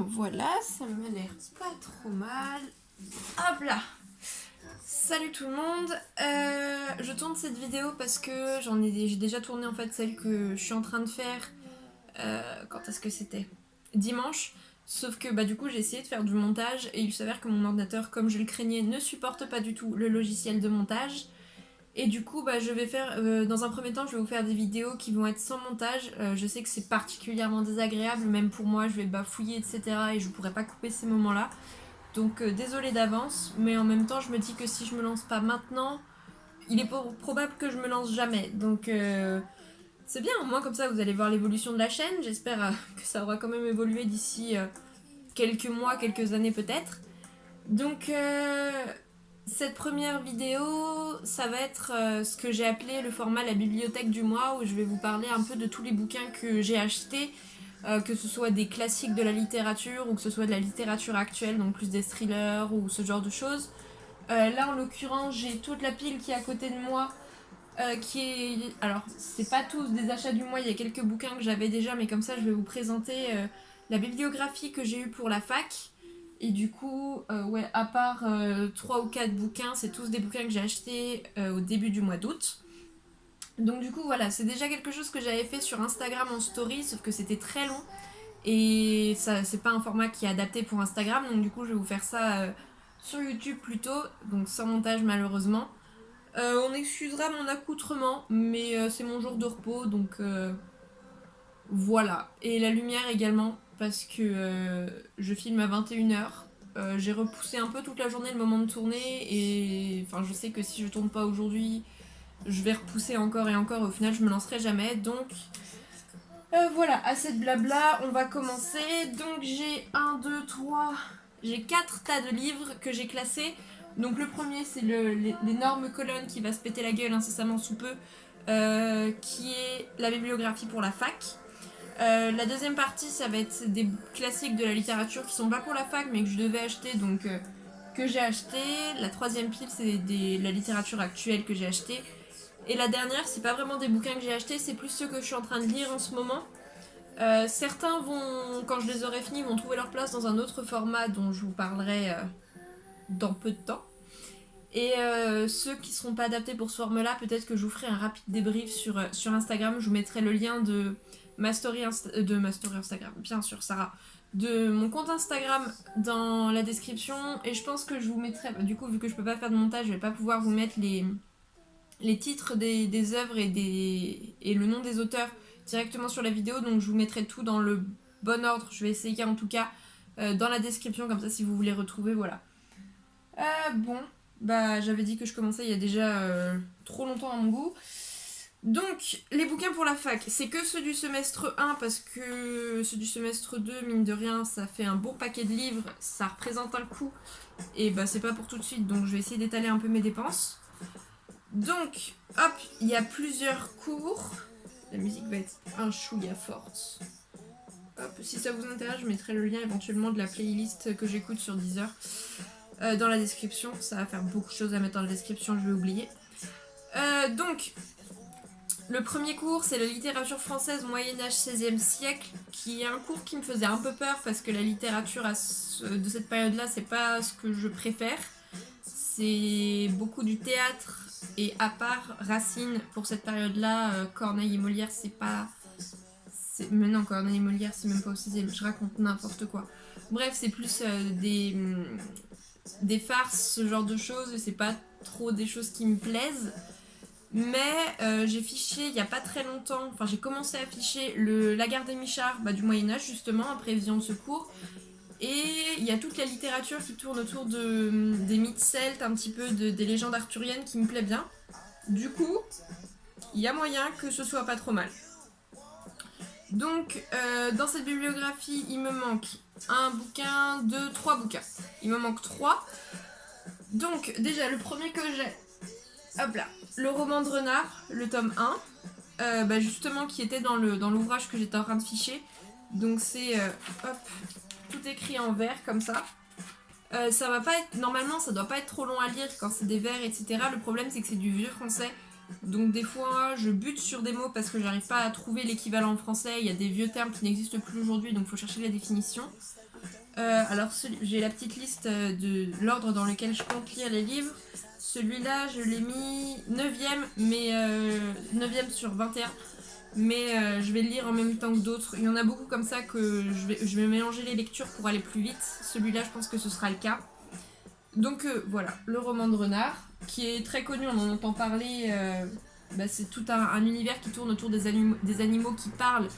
voilà, ça m'a l'air pas trop mal. Hop là. Salut tout le monde. Je tourne cette vidéo parce que j'ai déjà tourné en fait celle que je suis en train de faire. Quand est-ce que c'était? Dimanche. Sauf que du coup j'ai essayé de faire du montage et il s'avère que mon ordinateur, comme je le craignais, ne supporte pas du tout le logiciel de montage. Et du coup, je vais faire, dans un premier temps, je vais vous faire des vidéos qui vont être sans montage. Je sais que c'est particulièrement désagréable, même pour moi, je vais bafouiller, etc. Et je pourrais pas couper ces moments-là. Donc désolée d'avance, mais en même temps, je me dis que si je me lance pas maintenant, il est probable que je me lance jamais. Donc c'est bien, au moins comme ça, vous allez voir l'évolution de la chaîne. J'espère que ça aura quand même évolué d'ici quelques mois, quelques années peut-être. Donc cette première vidéo, ça va être ce que j'ai appelé le format la bibliothèque du mois, où je vais vous parler un peu de tous les bouquins que j'ai achetés, que ce soit des classiques de la littérature ou que ce soit de la littérature actuelle, donc plus des thrillers ou ce genre de choses. Là en l'occurrence, j'ai toute la pile qui est à côté de moi, qui est... Alors, c'est pas tous des achats du mois, il y a quelques bouquins que j'avais déjà, mais comme ça je vais vous présenter la bibliographie que j'ai eue pour la fac. Et du coup, à part 3 ou 4 bouquins, c'est tous des bouquins que j'ai achetés au début du mois d'août. Donc du coup, voilà, c'est déjà quelque chose que j'avais fait sur Instagram en story, sauf que c'était très long. Et ça, c'est pas un format qui est adapté pour Instagram, donc du coup, je vais vous faire ça sur YouTube plutôt, donc sans montage malheureusement. On excusera mon accoutrement, mais c'est mon jour de repos, donc voilà. Et la lumière également, parce que je filme à 21h. J'ai repoussé un peu toute la journée le moment de tourner, et enfin, je sais que si je tourne pas aujourd'hui, je vais repousser encore et encore, et au final, je me lancerai jamais. Donc voilà, assez de blabla, on va commencer. Donc j'ai 1, 2, 3, j'ai 4 tas de livres que j'ai classés. Donc le premier, c'est l'énorme colonne qui va se péter la gueule incessamment sous peu, qui est la bibliographie pour la fac. La deuxième partie, ça va être des classiques de la littérature qui sont pas pour la fac, mais que je devais acheter, donc que j'ai acheté. La troisième pile, c'est la littérature actuelle que j'ai acheté. Et la dernière, c'est pas vraiment des bouquins que j'ai achetés, c'est plus ceux que je suis en train de lire en ce moment. Certains vont, quand je les aurai finis, vont trouver leur place dans un autre format dont je vous parlerai dans peu de temps. Et ceux qui seront pas adaptés pour ce format-là, peut-être que je vous ferai un rapide débrief sur Instagram. Je vous mettrai le lien de ma story Instagram, bien sûr, Sarah, de mon compte Instagram dans la description. Et je pense que je vous mettrai, du coup, vu que je peux pas faire de montage, je vais pas pouvoir vous mettre les titres des œuvres et le nom des auteurs directement sur la vidéo, donc je vous mettrai tout dans le bon ordre. Je vais essayer en tout cas dans la description, comme ça si vous voulez retrouver, voilà. Bon, j'avais dit que je commençais il y a déjà trop longtemps à mon goût. Donc, les bouquins pour la fac, c'est que ceux du semestre 1, parce que ceux du semestre 2, mine de rien, ça fait un bon paquet de livres, ça représente un coût, et c'est pas pour tout de suite, donc je vais essayer d'étaler un peu mes dépenses. Donc, hop, il y a plusieurs cours. La musique va être un chouïa forte. Hop, si ça vous intéresse, je mettrai le lien éventuellement de la playlist que j'écoute sur Deezer dans la description. Ça va faire beaucoup de choses à mettre dans la description, je vais oublier. Donc, le premier cours, c'est la littérature française Moyen-Âge 16e siècle, qui est un cours qui me faisait un peu peur parce que la littérature de cette période-là, c'est pas ce que je préfère. C'est beaucoup du théâtre, et à part Racine pour cette période-là, Corneille et Molière, c'est pas... Mais non, Corneille et Molière, c'est même pas aussi... Je raconte n'importe quoi. Bref, c'est plus des farces, ce genre de choses, et c'est pas trop des choses qui me plaisent. Mais j'ai fiché il y a pas très longtemps, enfin j'ai commencé à ficher la guerre des Michards du Moyen-Âge, justement, en prévision de ce cours. Et il y a toute la littérature qui tourne autour des mythes celtes, un petit peu des légendes arthuriennes qui me plaît bien. Du coup, il y a moyen que ce soit pas trop mal. Donc, dans cette bibliographie, il me manque un bouquin, 2, 3 bouquins. Il me manque 3. Donc, déjà, le premier que j'ai, hop là, le roman de Renard, le tome 1, justement, qui était dans l'ouvrage que j'étais en train de ficher. Donc, c'est, tout écrit en vert, comme ça. Ça va pas être, normalement, ça doit pas être trop long à lire quand c'est des vers, etc. Le problème, c'est que c'est du vieux français. Donc des fois, je bute sur des mots parce que j'arrive pas à trouver l'équivalent en français. Il y a des vieux termes qui n'existent plus aujourd'hui, donc il faut chercher la définition. Alors j'ai la petite liste de l'ordre dans lequel je compte lire les livres. Celui-là, je l'ai mis 9ème, mais 9ème sur 21. Mais je vais le lire en même temps que d'autres. Il y en a beaucoup comme ça que je vais mélanger les lectures pour aller plus vite. Celui-là, je pense que ce sera le cas. Donc voilà, le roman de Renard, qui est très connu, on en entend parler. C'est tout un univers qui tourne autour des animaux qui parlent.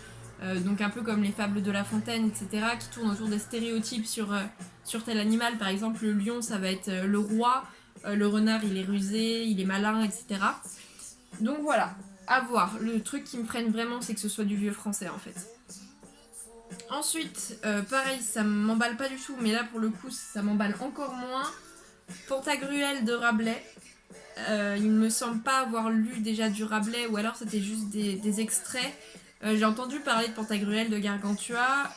Donc un peu comme les fables de La Fontaine, etc., qui tournent autour des stéréotypes sur tel animal. Par exemple, le lion, ça va être le roi, le renard, il est rusé, il est malin, etc. Donc voilà, à voir. Le truc qui me freine vraiment, c'est que ce soit du vieux français, en fait. Ensuite, pareil, ça m'emballe pas du tout, mais là, pour le coup, ça m'emballe encore moins. Pantagruel de Rabelais. Il me semble pas avoir lu déjà du Rabelais, ou alors c'était juste des extraits. J'ai entendu parler de Pantagruel de Gargantua.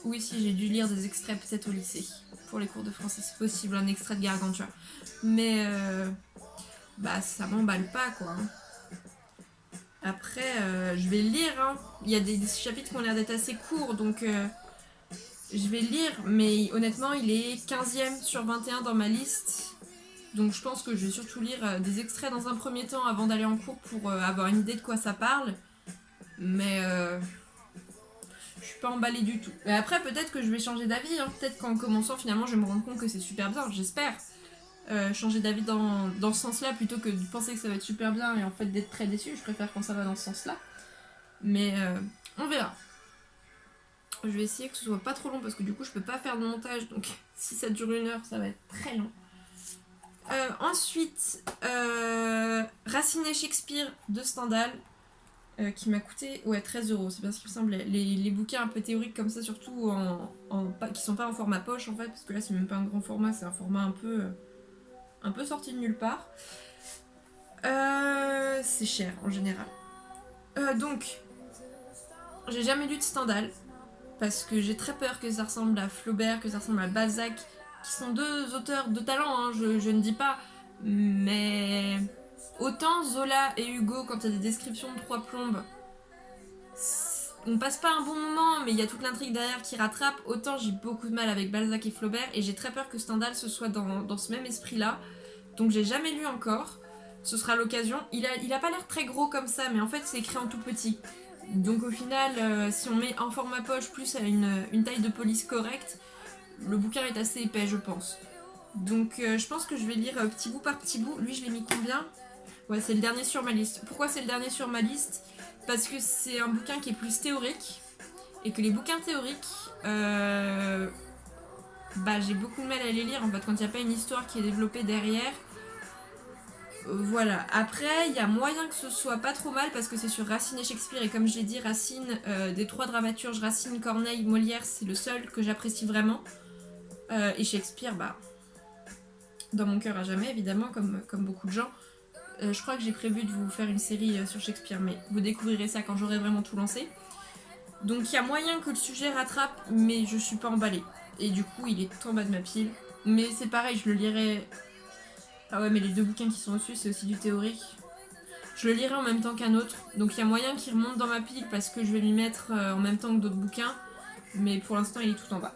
Oui, si, j'ai dû lire des extraits peut-être au lycée. Pour les cours de français, c'est possible, un extrait de Gargantua. Mais ça m'emballe pas, quoi. Après, je vais le lire. Hein. Il y a des chapitres qui ont l'air d'être assez courts, donc je vais le lire. Mais honnêtement, il est 15ème sur 21 dans ma liste. Donc je pense que je vais surtout lire des extraits dans un premier temps avant d'aller en cours pour avoir une idée de quoi ça parle. Mais je suis pas emballée du tout. Mais après, peut-être que je vais changer d'avis. Hein. Peut-être qu'en commençant, finalement, je vais me rendre compte que c'est super bien. J'espère. Changer d'avis dans ce sens-là plutôt que de penser que ça va être super bien et en fait d'être très déçue. Je préfère quand ça va dans ce sens-là. Mais on verra. Je vais essayer que ce soit pas trop long parce que du coup, je peux pas faire de montage. Donc si ça dure 1 heure, ça va être très long. Ensuite, Racine et Shakespeare de Stendhal, qui m'a coûté 13€, c'est bien ce qui me semble. Les bouquins un peu théoriques comme ça, surtout qui sont pas en format poche en fait, parce que là c'est même pas un grand format, c'est un format un peu sorti de nulle part. C'est cher en général. Donc, j'ai jamais lu de Stendhal, parce que j'ai très peur que ça ressemble à Flaubert, que ça ressemble à Balzac, qui sont deux auteurs de talent, hein, je ne dis pas, mais autant Zola et Hugo, quand il y a des descriptions de 3 plombes, on passe pas un bon moment, mais il y a toute l'intrigue derrière qui rattrape, autant j'ai beaucoup de mal avec Balzac et Flaubert, et j'ai très peur que Stendhal se soit dans ce même esprit-là, donc j'ai jamais lu encore, ce sera l'occasion. Il a pas l'air très gros comme ça, mais en fait c'est écrit en tout petit. Donc au final, si on met en format poche plus à une taille de police correcte, le bouquin est assez épais, je pense. Donc je pense que je vais lire petit bout par petit bout. Lui, je l'ai mis combien ? Ouais, c'est le dernier sur ma liste. Pourquoi c'est le dernier sur ma liste ? Parce que c'est un bouquin qui est plus théorique. Et que les bouquins théoriques, j'ai beaucoup de mal à les lire en fait quand il n'y a pas une histoire qui est développée derrière. Voilà, après il y a moyen que ce soit pas trop mal parce que c'est sur Racine et Shakespeare et comme je l'ai dit, Racine, des 3 dramaturges, Racine, Corneille, Molière, c'est le seul que j'apprécie vraiment. Et Shakespeare, dans mon cœur à jamais évidemment, comme beaucoup de gens. Je crois que j'ai prévu de vous faire une série sur Shakespeare, mais vous découvrirez ça quand j'aurai vraiment tout lancé. Donc il y a moyen que le sujet rattrape, mais je suis pas emballée. Et du coup, il est tout en bas de ma pile. Mais c'est pareil, je le lirai. Ah ouais, mais les 2 bouquins qui sont au-dessus, c'est aussi du théorique. Je le lirai en même temps qu'un autre. Donc il y a moyen qu'il remonte dans ma pile parce que je vais lui mettre en même temps que d'autres bouquins. Mais pour l'instant, il est tout en bas.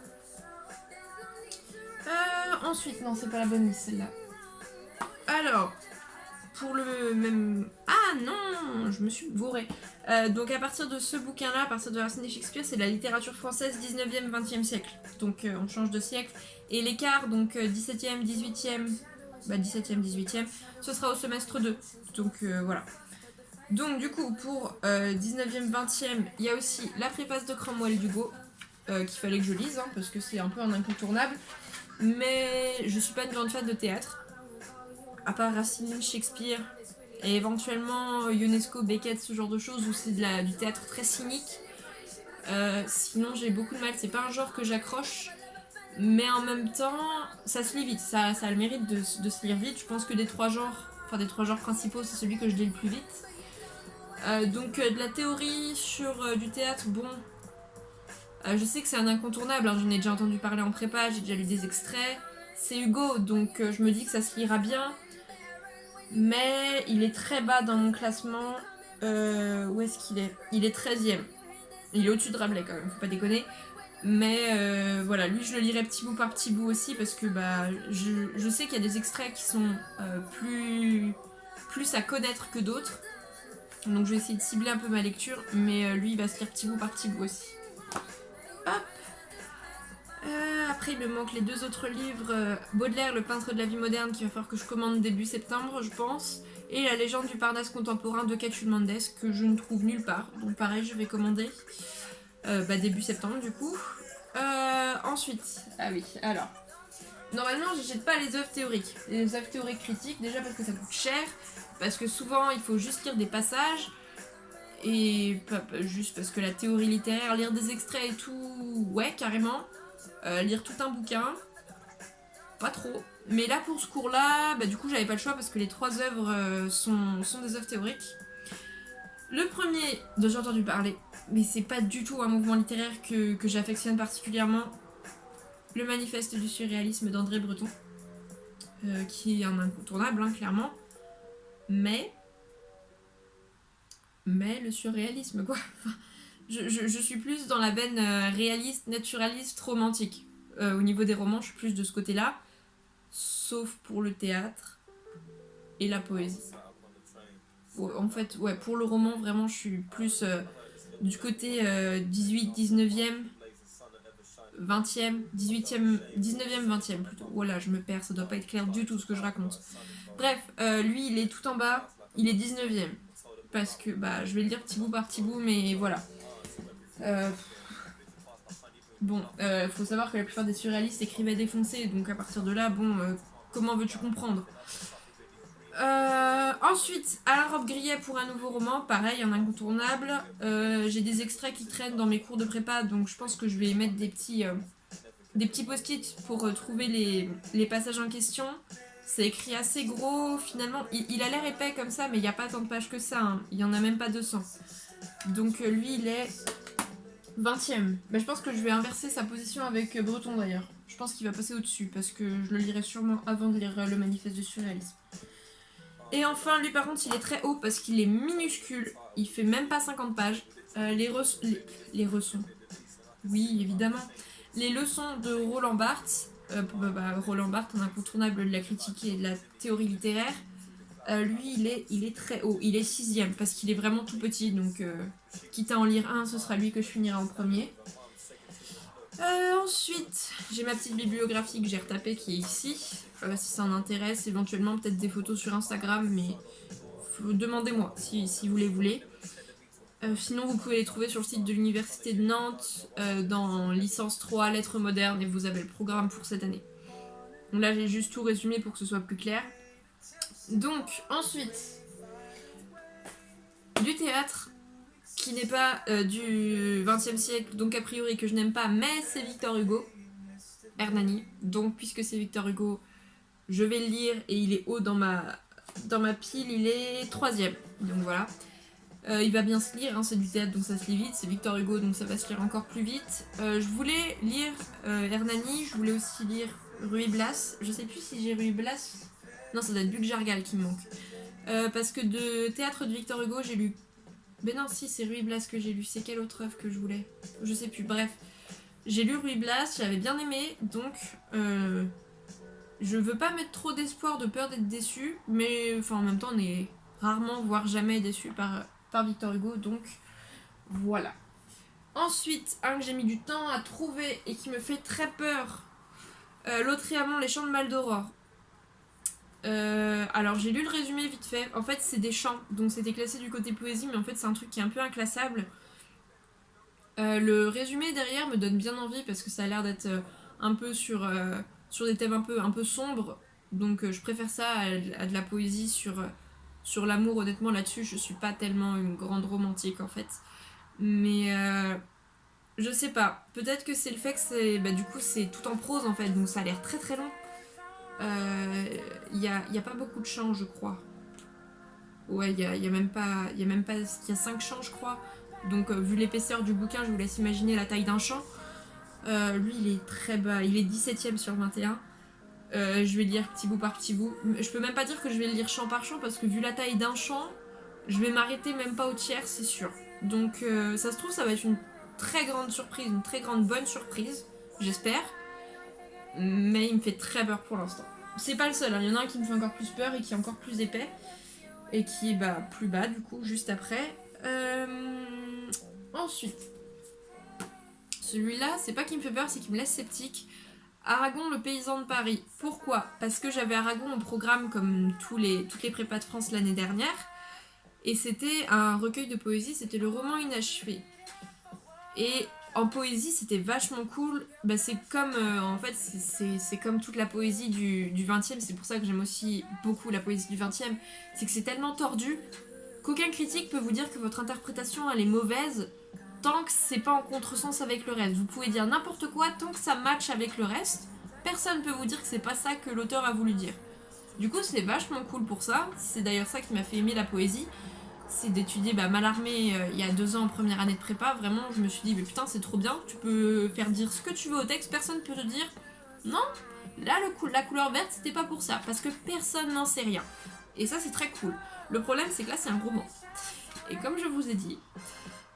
Ensuite, non, c'est pas la bonne liste celle-là. Alors, pour le même... Ah non, je me suis bourrée. Donc à partir de ce bouquin-là, à partir de Racine et Shakespeare, c'est la littérature française 19e, 20e siècle. Donc on change de siècle. Et l'écart, donc 17e, 18e... 17e, 18e, ce sera au semestre 2. Donc voilà. Donc du coup, pour 19e, 20e, il y a aussi la préface de Cromwell d'Hugo, qu'il fallait que je lise, hein, parce que c'est un peu un incontournable. Mais je suis pas une grande fan de théâtre. À part Racine, Shakespeare, et éventuellement Ionesco, Beckett, ce genre de choses, où c'est du théâtre très cynique. Sinon, j'ai beaucoup de mal. C'est pas un genre que j'accroche. Mais en même temps, ça se lit vite, ça a le mérite de se lire vite. Je pense que des 3 genres principaux, c'est celui que je lis le plus vite. Donc de la théorie sur du théâtre, bon, je sais que c'est un incontournable, hein, j'en ai déjà entendu parler en prépa, j'ai déjà lu des extraits. C'est Hugo, donc je me dis que ça se lira bien. Mais il est très bas dans mon classement. Où est-ce qu'il est ? Il est 13ème. Il est au-dessus de Rabelais quand même, faut pas déconner. Mais voilà, lui je le lirai petit bout par petit bout aussi parce que bah, je sais qu'il y a des extraits qui sont plus à connaître que d'autres. Donc je vais essayer de cibler un peu ma lecture, mais lui il va se lire petit bout par petit bout aussi. Hop. Après il me manque les 2 autres livres, Baudelaire, le peintre de la vie moderne, qu'il va falloir que je commande début septembre je pense, et La légende du Parnasse contemporain de Catulle Mendes, que je ne trouve nulle part, donc pareil je vais commander début septembre du coup. Ensuite, ah oui, alors, normalement j'achète pas les œuvres théoriques, les œuvres théoriques critiques, déjà parce que ça coûte cher, parce que souvent il faut juste lire des passages, et pas juste parce que la théorie littéraire, lire des extraits et tout, ouais carrément. Lire tout un bouquin, pas trop. Mais là pour ce cours-là, bah, du coup j'avais pas le choix parce que les 3 œuvres sont des œuvres théoriques. Le premier dont j'ai entendu parler, mais c'est pas du tout un mouvement littéraire que j'affectionne particulièrement, le manifeste du surréalisme d'André Breton, qui est un incontournable hein, clairement, mais le surréalisme quoi. Je suis plus dans la veine réaliste, naturaliste, romantique. Au niveau des romans, je suis plus de ce côté-là, sauf pour le théâtre et la poésie. Ouais, en fait, ouais, pour le roman, vraiment, je suis plus du côté 18, 19e, 20e, 18e, 19e, 20e plutôt. Voilà, je me perds, ça doit pas être clair du tout ce que je raconte. Bref, lui, il est tout en bas, il est 19e. Parce que, bah, je vais le dire petit bout par petit bout, mais voilà. Bon, faut savoir que la plupart des surréalistes écrivaient défoncés, donc à partir de là, bon, comment veux-tu comprendre? Ensuite, Alain Robbe-Grillet pour un nouveau roman, pareil, un incontournable. J'ai des extraits qui traînent dans mes cours de prépa, donc je pense que je vais mettre des petits post-it pour trouver les passages en question. C'est écrit assez gros, finalement. Il a l'air épais comme ça, mais il n'y a pas tant de pages que ça. Hein. Il n'y en a même pas 200. Donc lui, il est 20e. Bah, je pense que je vais inverser sa position avec Breton d'ailleurs. Je pense qu'il va passer au-dessus, parce que je le lirai sûrement avant de lire le manifeste du surréalisme. Et enfin, lui par contre, il est très haut parce qu'il est minuscule. Il fait même pas 50 pages. Les leçons. Oui, évidemment. Les leçons de Roland Barthes. Roland Barthes, un incontournable de la critique et de la théorie littéraire. Lui, il est très haut. Il est 6e parce qu'il est vraiment tout petit. Donc, quitte à en lire un, ce sera lui que je finirai en premier. Ensuite, j'ai ma petite bibliographie que j'ai retapée qui est ici. Si ça en intéresse, éventuellement peut-être des photos sur Instagram, mais demandez-moi si vous les voulez. Sinon, vous pouvez les trouver sur le site de l'Université de Nantes dans licence 3 lettres modernes et vous avez le programme pour cette année. Donc là, j'ai juste tout résumé pour que ce soit plus clair. Donc, ensuite, du théâtre qui n'est pas du XXe siècle, donc a priori que je n'aime pas, mais c'est Victor Hugo, Hernani. Donc, puisque c'est Victor Hugo, je vais le lire et il est haut dans ma pile, il est 3e. Donc voilà. Il va bien se lire, hein, c'est du théâtre donc ça se lit vite, c'est Victor Hugo donc ça va se lire encore plus vite. Je voulais lire Hernani, je voulais aussi lire Ruy Blas. Je sais plus si j'ai Ruy Blas. Non, ça doit être Buck Jargal qui me manque. Parce que de théâtre de Victor Hugo, j'ai lu. Mais non, si, c'est Ruy Blas que j'ai lu. C'est quelle autre œuvre que je voulais? Je sais plus. Bref, j'ai lu Ruy Blas, j'avais bien aimé, donc je veux pas mettre trop d'espoir de peur d'être déçu, mais enfin en même temps on est rarement, voire jamais déçu par Victor Hugo, donc voilà. Ensuite, un que j'ai mis du temps à trouver et qui me fait très peur, L'autre et Amont, les chants de Maldoror. Alors j'ai lu le résumé vite fait, en fait c'est des chants, donc c'était classé du côté poésie, mais en fait c'est un truc qui est un peu inclassable. Le résumé derrière me donne bien envie parce que ça a l'air d'être un peu sur des thèmes un peu sombres, donc je préfère ça à de la poésie sur l'amour. Honnêtement là-dessus je suis pas tellement une grande romantique en fait, mais je sais pas, peut-être que c'est le fait que c'est du coup c'est tout en prose en fait, donc ça a l'air très très long. Y a pas beaucoup de chants je crois. Ouais, il y a même pas, il y a 5 chants je crois, donc vu l'épaisseur du bouquin je vous laisse imaginer la taille d'un chant. Lui il est très bas, il est 17ème sur 21. Je vais le lire petit bout par petit bout. Je peux même pas dire que je vais le lire chant par chant parce que vu la taille d'un chant, je vais m'arrêter même pas au tiers, c'est sûr. Donc ça se trouve ça va être très grande surprise, une très grande bonne surprise, j'espère. Mais il me fait très peur pour l'instant. C'est pas le seul, hein. Il y en a un qui me fait encore plus peur et qui est encore plus épais. Et qui est plus bas du coup, juste après. Ensuite, celui-là, c'est pas qu'il me fait peur, c'est qu'il me laisse sceptique. Aragon, le paysan de Paris. Pourquoi? Parce que j'avais Aragon au programme comme toutes les prépas de France l'année dernière. Et c'était un recueil de poésie, c'était le roman inachevé. Et en poésie, c'était vachement cool. C'est comme, en fait, c'est comme toute la poésie du 20e. C'est pour ça que j'aime aussi beaucoup la poésie du 20e. C'est que c'est tellement tordu qu'aucun critique peut vous dire que votre interprétation, elle est mauvaise tant que c'est pas en contresens avec le reste. Vous pouvez dire n'importe quoi tant que ça match avec le reste. Personne peut vous dire que c'est pas ça que l'auteur a voulu dire. Du coup, c'est vachement cool pour ça. C'est d'ailleurs ça qui m'a fait aimer la poésie. C'est d'étudier Mallarmé il y a 2 ans en première année de prépa. Vraiment, je me suis dit, mais putain, c'est trop bien. Tu peux faire dire ce que tu veux au texte. Personne peut te dire, non, là, la couleur verte, c'était pas pour ça. Parce que personne n'en sait rien. Et ça, c'est très cool. Le problème, c'est que là, c'est un roman. Et comme je vous ai dit...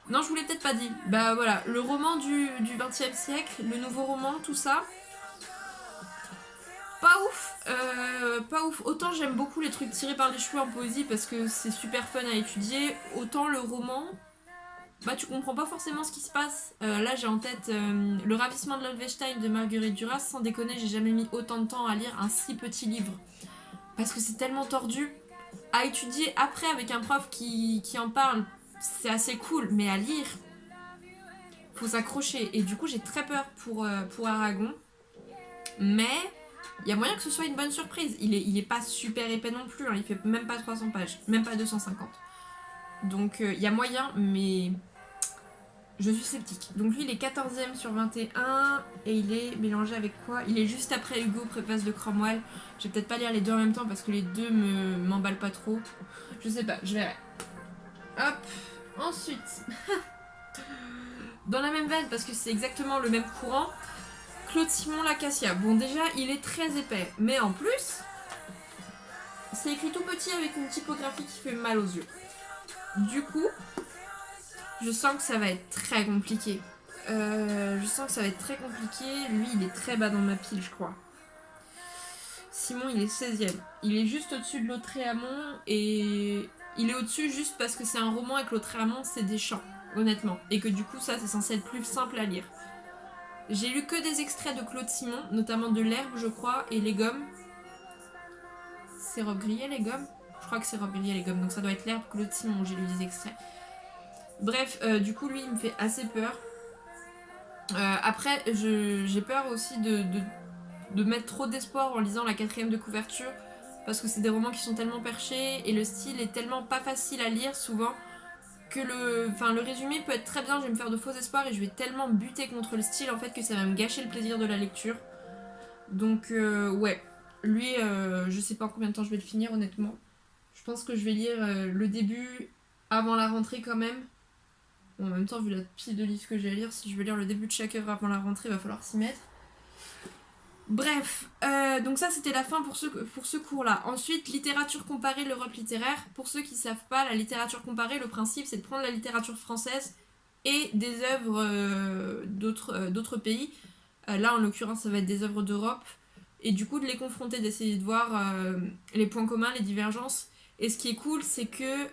Non, je vous l'ai peut-être pas dit. Voilà, le roman du 20e siècle, le nouveau roman, tout ça... Pas ouf, pas ouf. Autant j'aime beaucoup les trucs tirés par les cheveux en poésie parce que c'est super fun à étudier, autant le roman, tu comprends pas forcément ce qui se passe. Là j'ai en tête Le ravissement de l'Alvestein de Marguerite Duras. Sans déconner, j'ai jamais mis autant de temps à lire un si petit livre. Parce que c'est tellement tordu. À étudier après avec un prof qui en parle, c'est assez cool, mais à lire, faut s'accrocher. Et du coup j'ai très peur pour Aragon. Mais... il y a moyen que ce soit une bonne surprise. Il est pas super épais non plus, hein. Il fait même pas 300 pages, même pas 250. Donc il y a moyen, mais je suis sceptique. Donc lui, il est 14e sur 21 et il est mélangé avec quoi? Il est juste après Hugo, préface de Cromwell. Je vais peut-être pas lire les deux en même temps parce que les deux m'emballent pas trop. Je sais pas, je verrai. Hop, ensuite. Dans la même veine, parce que c'est exactement le même courant, Claude Simon l'Acacia. Bon, déjà, il est très épais, mais en plus, c'est écrit tout petit avec une typographie qui fait mal aux yeux. Du coup, je sens que ça va être très compliqué. Lui, il est très bas dans ma pile, je crois. Simon, il est 16e. Il est juste au-dessus de Lautréamont et il est au-dessus juste parce que c'est un roman et que Lautréamont, c'est des chants, honnêtement. Et que du coup, ça, c'est censé être plus simple à lire. J'ai lu que des extraits de Claude Simon, notamment de L'Herbe, je crois, et Les Gommes. C'est Robe Grillée, Les Gommes? Je crois que c'est Robe Grillée, Les Gommes, donc ça doit être L'Herbe, Claude Simon, j'ai lu des extraits. Bref, du coup, lui, il me fait assez peur. Après, j'ai peur aussi de mettre trop d'espoir en lisant la 4e de couverture, parce que c'est des romans qui sont tellement perchés, et le style est tellement pas facile à lire, souvent, que le résumé peut être très bien, je vais me faire de faux espoirs et je vais tellement buter contre le style en fait que ça va me gâcher le plaisir de la lecture. Donc ouais, lui je sais pas en combien de temps je vais le finir honnêtement. Je pense que je vais lire le début avant la rentrée quand même. Bon, en même temps vu la pile de livres que j'ai à lire, si je veux lire le début de chaque œuvre avant la rentrée, il va falloir s'y mettre. Bref, donc ça c'était la fin pour ce cours-là. Ensuite, littérature comparée, l'Europe littéraire. Pour ceux qui ne savent pas, la littérature comparée, le principe c'est de prendre la littérature française et des œuvres d'autres pays. Là en l'occurrence ça va être des œuvres d'Europe. Et du coup de les confronter, d'essayer de voir les points communs, les divergences. Et ce qui est cool c'est que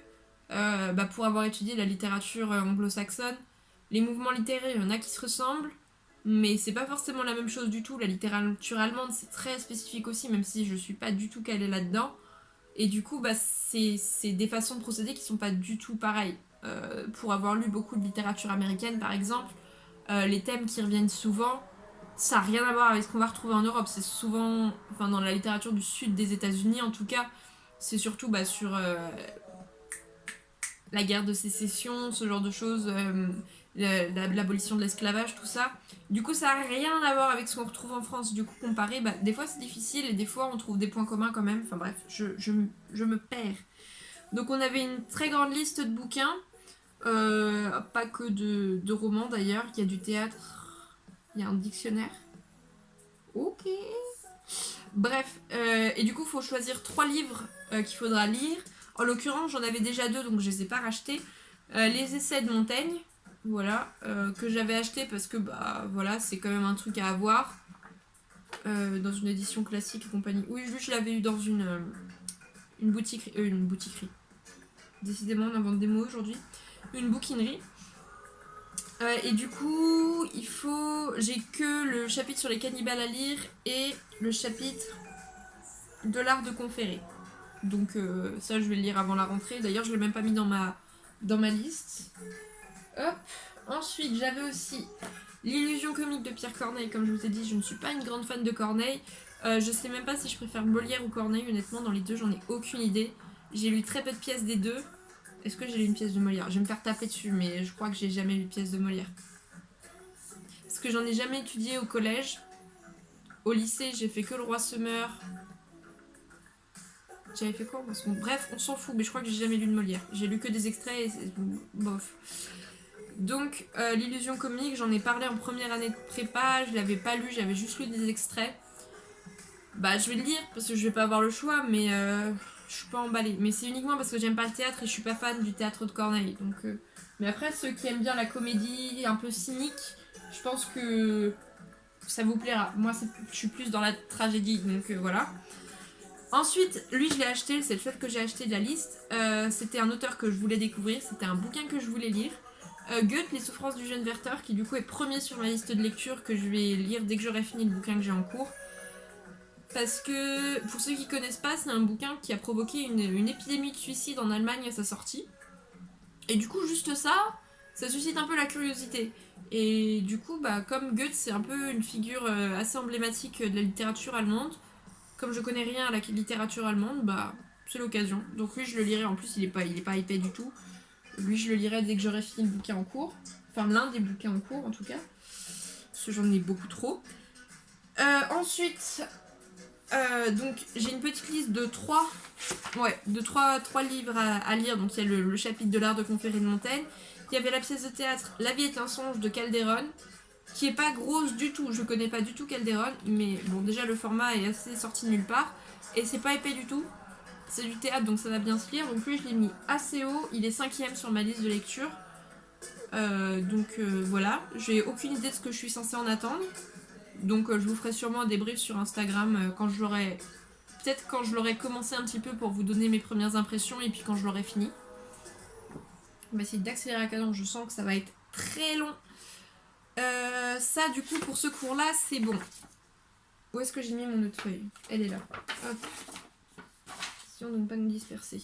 pour avoir étudié la littérature anglo-saxonne, les mouvements littéraires, il y en a qui se ressemblent. Mais c'est pas forcément la même chose du tout. La littérature allemande, c'est très spécifique aussi, même si je suis pas du tout calée là-dedans. Et du coup, c'est des façons de procéder qui sont pas du tout pareilles. Pour avoir lu beaucoup de littérature américaine, par exemple, les thèmes qui reviennent souvent, ça n'a rien à voir avec ce qu'on va retrouver en Europe. C'est souvent, dans la littérature du sud des États-Unis en tout cas, c'est surtout sur la guerre de sécession, ce genre de choses, l'abolition de l'esclavage, tout ça. Du coup, ça n'a rien à voir avec ce qu'on retrouve en France. Du coup, comparé, des fois c'est difficile et des fois on trouve des points communs quand même. Enfin bref, je me perds. Donc on avait une très grande liste de bouquins, pas que de romans d'ailleurs. Il y a du théâtre, il y a un dictionnaire. Ok. Bref, et du coup, il faut choisir 3 livres qu'il faudra lire. En l'occurrence, j'en avais déjà 2, donc je les ai pas rachetés. Les essais de Montaigne, voilà, que j'avais acheté parce que bah voilà, c'est quand même un truc à avoir dans une édition classique et compagnie. Oui, lui je l'avais eu dans une boutiquerie. Décidément, on invente des mots aujourd'hui. Une bouquinerie. Et du coup, j'ai que le chapitre sur les cannibales à lire et le chapitre de l'art de conférer. Donc ça, je vais le lire avant la rentrée. D'ailleurs, je l'ai même pas mis dans ma liste. Hop. Ensuite, j'avais aussi l'illusion comique de Pierre Corneille. Comme je vous ai dit, je ne suis pas une grande fan de Corneille. Je sais même pas si je préfère Molière ou Corneille. Honnêtement, dans les deux, j'en ai aucune idée. J'ai lu très peu de pièces des deux. Est-ce que j'ai lu une pièce de Molière? Je vais me faire taper dessus, mais je crois que j'ai jamais lu de pièce de Molière. Parce que j'en ai jamais étudié au collège. Au lycée, j'ai fait que le roi se meurt. J'avais fait quoi? Bref, on s'en fout, mais je crois que j'ai jamais lu de Molière. J'ai lu que des extraits et bof. Donc, l'illusion comique, j'en ai parlé en première année de prépa, je l'avais pas lu, j'avais juste lu des extraits. Bah, je vais le lire parce que je vais pas avoir le choix, mais je suis pas emballée. Mais c'est uniquement parce que j'aime pas le théâtre et je suis pas fan du théâtre de Corneille. Donc, mais après, ceux qui aiment bien la comédie un peu cynique, je pense que ça vous plaira. Moi, je suis plus dans la tragédie, donc voilà. Ensuite, lui, je l'ai acheté, c'est le seul que j'ai acheté de la liste. C'était un auteur que je voulais découvrir, c'était un bouquin que je voulais lire. Goethe, Les souffrances du jeune Werther, qui du coup est premier sur ma liste de lecture, que je vais lire dès que j'aurai fini le bouquin que j'ai en cours. Parce que, pour ceux qui connaissent pas, c'est un bouquin qui a provoqué une épidémie de suicide en Allemagne à sa sortie. Et du coup, juste ça suscite un peu la curiosité. Et du coup, bah, comme Goethe, c'est un peu une figure assez emblématique de la littérature allemande, comme je connais rien à la littérature allemande, bah, c'est l'occasion. Donc lui, je le lirai. En plus, il est pas épais du tout. Lui, je le lirai dès que j'aurai fini le bouquin en cours. Enfin, l'un des bouquins en cours, en tout cas. Parce que j'en ai beaucoup trop. Ensuite, donc j'ai une petite liste de 3 livres à lire. Donc il y a le chapitre de l'art de conférer de Montaigne. Il y avait la pièce de théâtre La vie est un songe de Calderon, qui est pas grosse du tout. Je connais pas du tout Calderon, mais bon, déjà le format est assez sorti de nulle part. Et c'est pas épais du tout. C'est du théâtre, donc ça va bien se lire. Donc lui, je l'ai mis assez haut. Il est 5ème sur ma liste de lecture. Voilà. J'ai aucune idée de ce que je suis censée en attendre. Donc je vous ferai sûrement un débrief sur Instagram quand je l'aurai... Peut-être quand je l'aurai commencé un petit peu pour vous donner mes premières impressions et puis quand je l'aurai fini. On va essayer d'accélérer la cadence, je sens que ça va être très long. Ça, du coup, pour ce cours-là, c'est bon. Où est-ce que j'ai mis mon autre feuille? Elle est là. Hop. Si on ne pas nous disperser.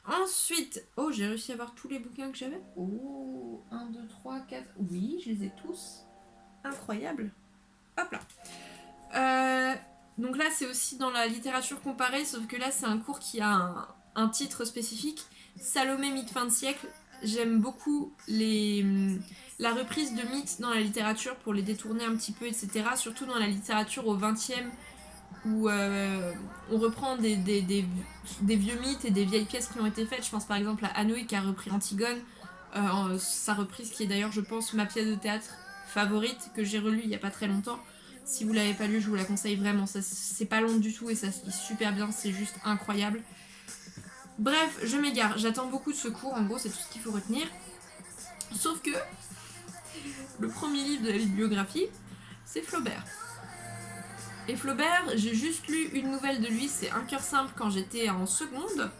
Ensuite, oh, j'ai réussi à avoir tous les bouquins que j'avais. Oh, 1, 2, 3, 4. Oui, je les ai tous. Incroyable. Hop là. Donc là, c'est aussi dans la littérature comparée, sauf que là, c'est un cours qui a un titre spécifique. Salomé, mythe fin de siècle. J'aime beaucoup la reprise de mythes dans la littérature pour les détourner un petit peu, etc. Surtout dans la littérature au XXe, où on reprend des vieux mythes et des vieilles pièces qui ont été faites. Je pense par exemple à Anouilh qui a repris Antigone, sa reprise qui est d'ailleurs, je pense, ma pièce de théâtre favorite, que j'ai relue il n'y a pas très longtemps. Si vous l'avez pas lu, je vous la conseille vraiment. C'est pas long du tout et ça se lit super bien, c'est juste incroyable. Bref, je m'égare, j'attends beaucoup de ce cours, en gros c'est tout ce qu'il faut retenir. Sauf que le premier livre de la bibliographie, c'est Flaubert. Et Flaubert, j'ai juste lu une nouvelle de lui, c'est Un cœur simple quand j'étais en seconde.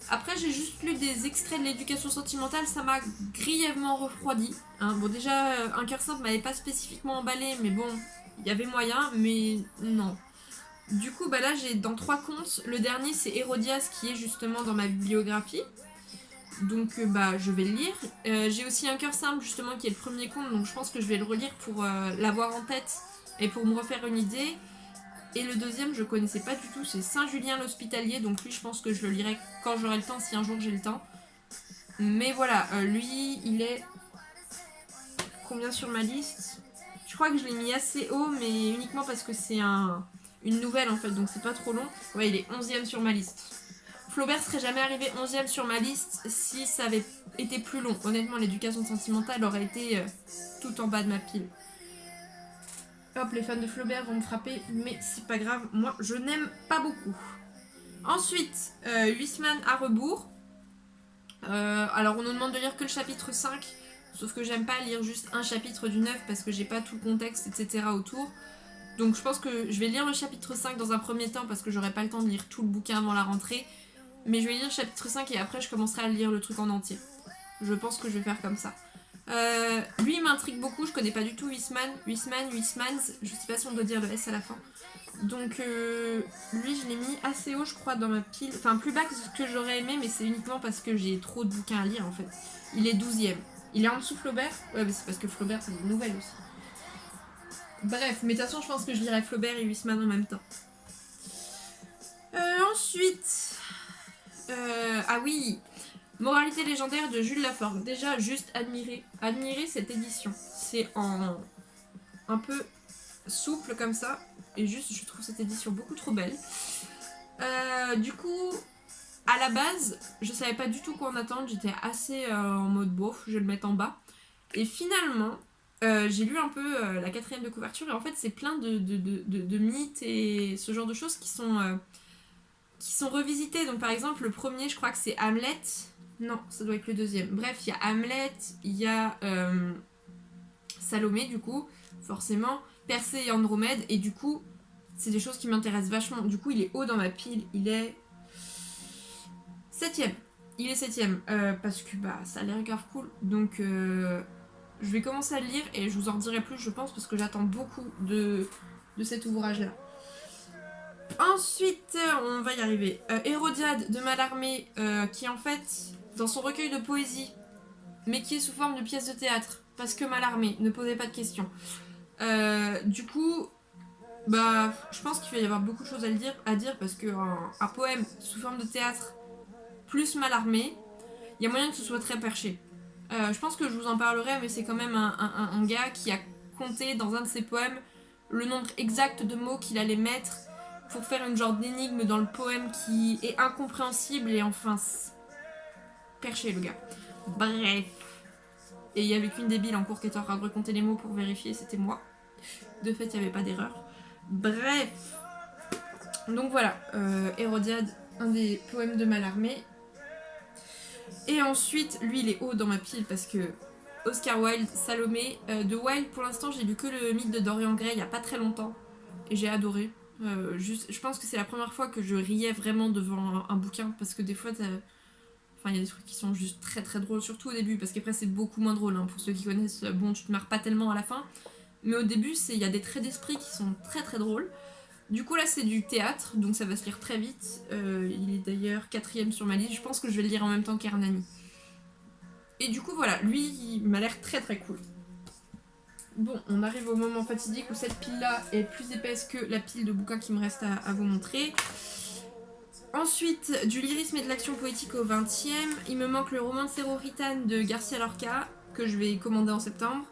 Après, j'ai juste lu des extraits de l'éducation sentimentale, ça m'a grièvement refroidi. Bon, déjà, Un cœur simple m'avait pas spécifiquement emballé, mais bon, il y avait moyen, mais non. Du coup, bah là, j'ai dans 3 contes. Le dernier, c'est Hérodias, qui est justement dans ma bibliographie. Donc, bah, je vais le lire. J'ai aussi Un cœur simple, justement, qui est le premier conte, donc je pense que je vais le relire pour l'avoir en tête et pour me refaire une idée. Et le deuxième, je connaissais pas du tout, c'est Saint-Julien l'Hospitalier, donc lui, je pense que je le lirai quand j'aurai le temps, si un jour j'ai le temps. Mais voilà, lui, il est combien sur ma liste? Je crois que je l'ai mis assez haut, mais uniquement parce que c'est une nouvelle en fait, donc c'est pas trop long. Ouais, il est 11ème sur ma liste. Flaubert serait jamais arrivé 11ème sur ma liste si ça avait été plus long. Honnêtement, l'éducation sentimentale aurait été tout en bas de ma pile. Hop, les fans de Flaubert vont me frapper, mais c'est pas grave, moi je n'aime pas beaucoup. Ensuite, Huysmans à rebours. Alors on nous demande de lire que le chapitre 5, sauf que j'aime pas lire juste un chapitre du 9 parce que j'ai pas tout le contexte, etc. autour. Donc je pense que je vais lire le chapitre 5 dans un premier temps parce que j'aurai pas le temps de lire tout le bouquin avant la rentrée. Mais je vais lire le chapitre 5 et après je commencerai à lire le truc en entier. Je pense que je vais faire comme ça. Lui il m'intrigue beaucoup, je connais pas du tout Huisman, je sais pas si on doit dire le S à la fin. Donc lui je l'ai mis assez haut je crois dans ma pile, enfin plus bas que ce que j'aurais aimé mais c'est uniquement parce que j'ai trop de bouquins à lire en fait. Il est 12ème. Il est en dessous Flaubert. Ouais mais c'est parce que Flaubert c'est des nouvelles aussi. Bref, mais de toute façon je pense que je lirai Flaubert et Huisman en même temps. Ensuite... ah oui, Moralité légendaire de Jules Laforgue. Déjà, juste admirer cette édition. C'est en un peu souple comme ça. Et juste, je trouve cette édition beaucoup trop belle. Du coup, à la base, je savais pas du tout quoi en attendre. J'étais assez en mode bof, je vais le mettre en bas. Et finalement, j'ai lu un peu la 4ème de couverture. Et en fait, c'est plein de mythes et ce genre de choses qui sont revisités. Donc par exemple, le premier, je crois que c'est Hamlet. Non, ça doit être le deuxième. Bref, il y a Hamlet, il y a Salomé, du coup, forcément, Persée et Andromède, et du coup, c'est des choses qui m'intéressent vachement. Du coup, il est haut dans ma pile, il est 7ème. Il est 7ème, parce que bah, ça a l'air grave cool. Donc, je vais commencer à le lire, et je vous en dirai plus, je pense, parce que j'attends beaucoup de cet ouvrage-là. Ensuite, on va y arriver. Hérodiade de Mallarmé, qui en fait, dans son recueil de poésie, mais qui est sous forme de pièce de théâtre, parce que Mallarmé ne posait pas de questions. Du coup, bah, je pense qu'il va y avoir beaucoup de choses à dire parce qu'un poème sous forme de théâtre plus Mallarmé, il y a moyen que ce soit très perché. Je pense que je vous en parlerai, mais c'est quand même un gars qui a compté dans un de ses poèmes le nombre exact de mots qu'il allait mettre pour faire une genre d'énigme dans le poème qui est incompréhensible et enfin perché le gars. Bref. Et il y avait qu'une débile en cours qui était en train de recompter les mots pour vérifier, c'était moi. De fait, il n'y avait pas d'erreur. Bref. Donc voilà, Hérodiade, un des poèmes de Mallarmé. Et ensuite, lui, il est haut dans ma pile parce que Oscar Wilde, Salomé. De Wilde, pour l'instant, j'ai lu que le mythe de Dorian Gray il n'y a pas très longtemps. Et j'ai adoré. Je pense que c'est la première fois que je riais vraiment devant un bouquin parce que des fois, enfin, il y a des trucs qui sont juste très très drôles, surtout au début, parce qu'après c'est beaucoup moins drôle, hein. Pour ceux qui connaissent, bon, tu te marres pas tellement à la fin, mais au début, il y a des traits d'esprit qui sont très très drôles. Du coup, là, c'est du théâtre, donc ça va se lire très vite. Il est d'ailleurs 4ème sur ma liste, je pense que je vais le lire en même temps qu'Hernani. Et du coup, voilà, lui, il m'a l'air très très cool. Bon, on arrive au moment fatidique où cette pile-là est plus épaisse que la pile de bouquins qui me reste à vous montrer. Ensuite, du lyrisme et de l'action poétique au 20ème. Il me manque le Romancero Ritane de Garcia Lorca, que je vais commander en septembre.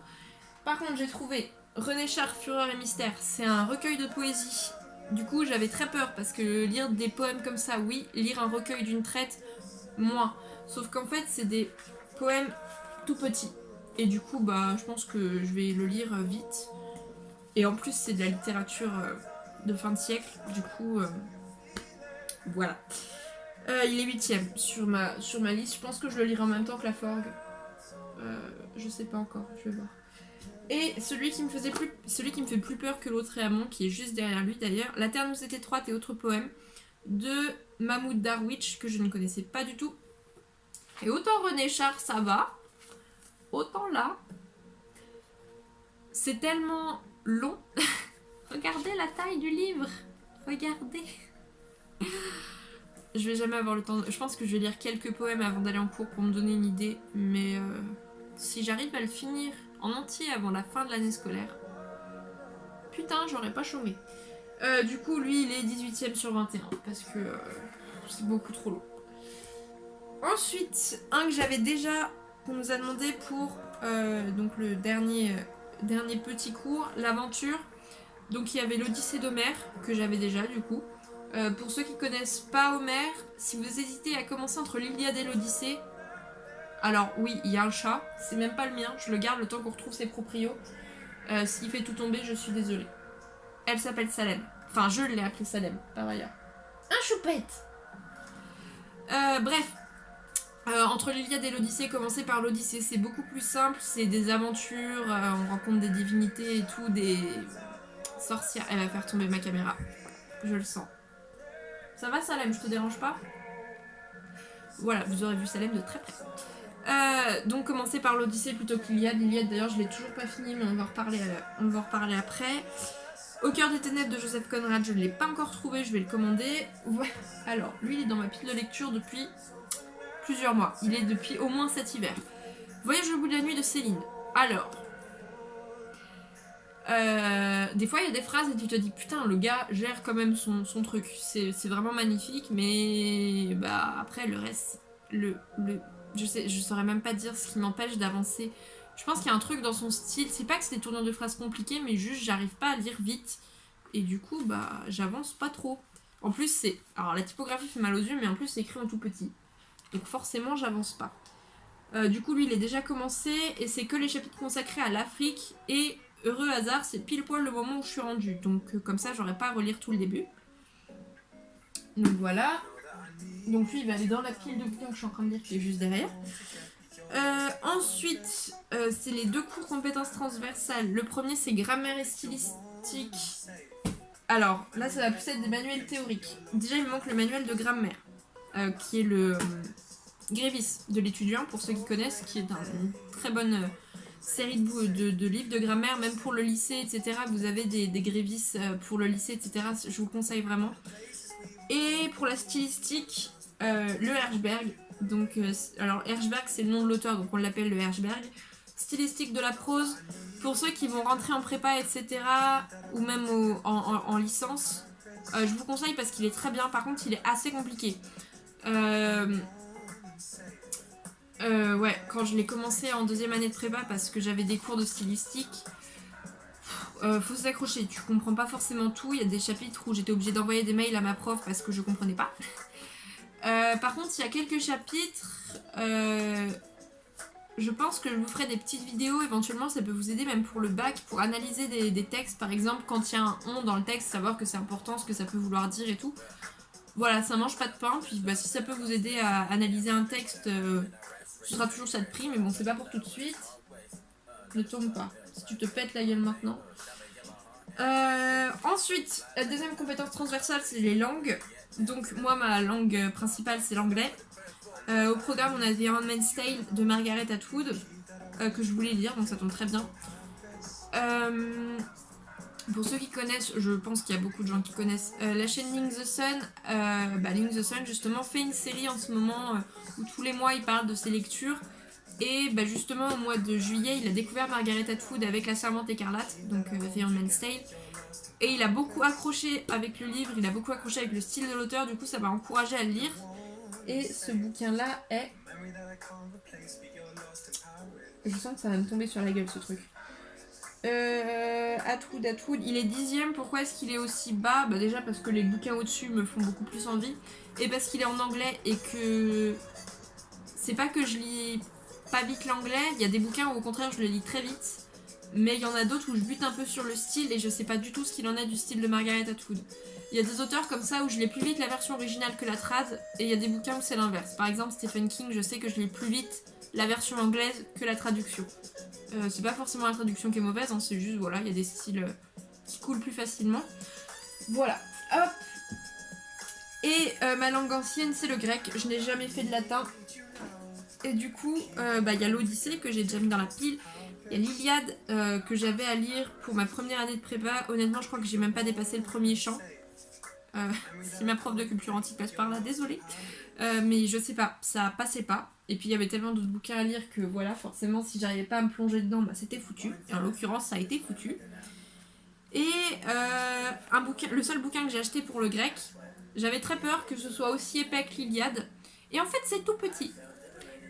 Par contre, j'ai trouvé René Char, Fureur et Mystère. C'est un recueil de poésie. Du coup, j'avais très peur parce que lire des poèmes comme ça, oui. Lire un recueil d'une traite, moins. Sauf qu'en fait, c'est des poèmes tout petits. Et du coup, bah, je pense que je vais le lire vite. Et en plus, c'est de la littérature de fin de siècle. Du coup... voilà. Il est 8ème sur ma liste. Je pense que je le lirai en même temps que Laforgue. Je sais pas encore, je vais voir. Et celui qui me fait plus peur que l'autre Réamon, qui est juste derrière lui d'ailleurs, La Terre nous est étroite et autres poèmes, de Mahmoud Darwich, que je ne connaissais pas du tout. Et autant René Char, ça va. Autant là, c'est tellement long. Regardez la taille du livre. Regardez. Je vais jamais avoir le temps. Je pense que je vais lire quelques poèmes avant d'aller en cours pour me donner une idée. Mais si j'arrive à le finir en entier avant la fin de l'année scolaire, putain, j'aurais pas chômé. Du coup, lui, il est 18ème sur 21 parce que c'est beaucoup trop long. Ensuite, un que j'avais déjà, qu'on nous a demandé pour donc le dernier petit cours, l'aventure. Donc il y avait l'Odyssée d'Homère, que j'avais déjà du coup. Pour ceux qui connaissent pas Homère, si vous hésitez à commencer entre l'Iliade et l'Odyssée, alors oui, il y a un chat, c'est même pas le mien, je le garde le temps qu'on retrouve ses proprios. S'il fait tout tomber, je suis désolée. Elle s'appelle Salem. Enfin, je l'ai appelée Salem, par ailleurs. Un choupette. Bref. Entre l'Iliade et l'Odyssée, commencer par l'Odyssée, c'est beaucoup plus simple, c'est des aventures, on rencontre des divinités et tout, des sorcières. Elle va faire tomber ma caméra, je le sens. Ça va Salem, je te dérange pas? Voilà, vous aurez vu Salem de très près. Donc commencer par l'Odyssée plutôt que l'Iliade. L'Iliade d'ailleurs je l'ai toujours pas fini mais on va en reparler après. Au cœur des ténèbres de Joseph Conrad, je ne l'ai pas encore trouvé, je vais le commander. Ouais. Alors, lui il est dans ma pile de lecture depuis plusieurs mois. Il est depuis au moins cet hiver. Voyage au bout de la nuit de Céline. Alors, des fois il y a des phrases et tu te dis putain le gars gère quand même son truc. C'est vraiment magnifique mais bah après le reste, je saurais même pas dire ce qui m'empêche d'avancer. Je pense qu'il y a un truc dans son style, c'est pas que c'est des tournures de phrases compliquées mais juste j'arrive pas à lire vite et du coup bah j'avance pas trop. En plus c'est, alors la typographie fait mal aux yeux mais en plus c'est écrit en tout petit. Donc forcément j'avance pas. Du coup lui il est déjà commencé et c'est que les chapitres consacrés à l'Afrique et heureux hasard c'est pile poil le moment où je suis rendue. Donc comme ça j'aurais pas à relire tout le début. Donc voilà. Donc lui il va aller dans la pile de bouquins que je suis en train de lire qui est juste derrière. Ensuite c'est les deux cours compétences transversales. Le premier c'est grammaire et stylistique. Alors là ça va plus être des manuels théoriques. Déjà il me manque le manuel de grammaire qui est le Grévis de l'étudiant pour ceux qui connaissent, qui est une très bonne série de livres de grammaire, même pour le lycée, etc. Vous avez des Grévis pour le lycée, etc. Je vous conseille vraiment. Et pour la stylistique, le Hertzberg. Donc, alors Hertzberg c'est le nom de l'auteur, donc on l'appelle le Hertzberg. Stylistique de la prose, pour ceux qui vont rentrer en prépa, etc. Ou même en licence, je vous conseille parce qu'il est très bien. Par contre, il est assez compliqué. Ouais, quand je l'ai commencé en deuxième année de prépa parce que j'avais des cours de stylistique, faut s'accrocher, tu comprends pas forcément tout, il y a des chapitres où j'étais obligée d'envoyer des mails à ma prof parce que je comprenais pas. Par contre, il y a quelques chapitres, je pense que je vous ferai des petites vidéos, éventuellement ça peut vous aider même pour le bac, pour analyser des textes, par exemple quand il y a un on dans le texte, savoir que c'est important, ce que ça peut vouloir dire et tout. Voilà, ça mange pas de pain, puis bah, si ça peut vous aider à analyser un texte, ce sera toujours ça de prix, mais bon, c'est pas pour tout de suite. Ne tourne pas. Si tu te pètes la gueule maintenant. Ensuite, la deuxième compétence transversale, c'est les langues. Donc, moi, ma langue principale, c'est l'anglais. Au programme, on a The Handmaid's Tale de Margaret Atwood, que je voulais lire, donc ça tombe très bien. Pour ceux qui connaissent, je pense qu'il y a beaucoup de gens qui connaissent la chaîne Link the Sun. Link the Sun, justement, fait une série en ce moment où tous les mois, il parle de ses lectures. Et justement, au mois de juillet, il a découvert Margaret Atwood avec La Servante écarlate, donc The Handmaid's Tale. Et il a beaucoup accroché avec le livre, il a beaucoup accroché avec le style de l'auteur, du coup ça m'a encouragé à le lire. Et ce bouquin-là est... Je sens que ça va me tomber sur la gueule ce truc. Atwood, il est 10ème. Pourquoi est-ce qu'il est aussi bas? Déjà parce que les bouquins au-dessus me font beaucoup plus envie. Et parce qu'il est en anglais et que... C'est pas que je lis pas vite l'anglais, il y a des bouquins où au contraire je le lis très vite. Mais il y en a d'autres où je bute un peu sur le style et je sais pas du tout ce qu'il en est du style de Margaret Atwood. Il y a des auteurs comme ça où je lis plus vite la version originale que la trad, et il y a des bouquins où c'est l'inverse. Par exemple, Stephen King, je sais que je lis plus vite la version anglaise que la traduction. C'est pas forcément la traduction qui est mauvaise, hein, c'est juste, voilà, il y a des styles qui coulent plus facilement. Voilà, hop. Et ma langue ancienne, c'est le grec. Je n'ai jamais fait de latin. Et du coup, il y a l'Odyssée que j'ai déjà mis dans la pile. Il y a l'Iliade que j'avais à lire pour ma première année de prépa. Honnêtement, je crois que j'ai même pas dépassé le premier chant. Si ma prof de culture antique passe par là, désolée. Mais je sais pas, ça passait pas. Et puis il y avait tellement d'autres bouquins à lire que voilà, forcément, si j'arrivais pas à me plonger dedans, c'était foutu. Et en l'occurrence, ça a été foutu. Et le seul bouquin que j'ai acheté pour le grec, j'avais très peur que ce soit aussi épais que l'Iliade. Et en fait, c'est tout petit.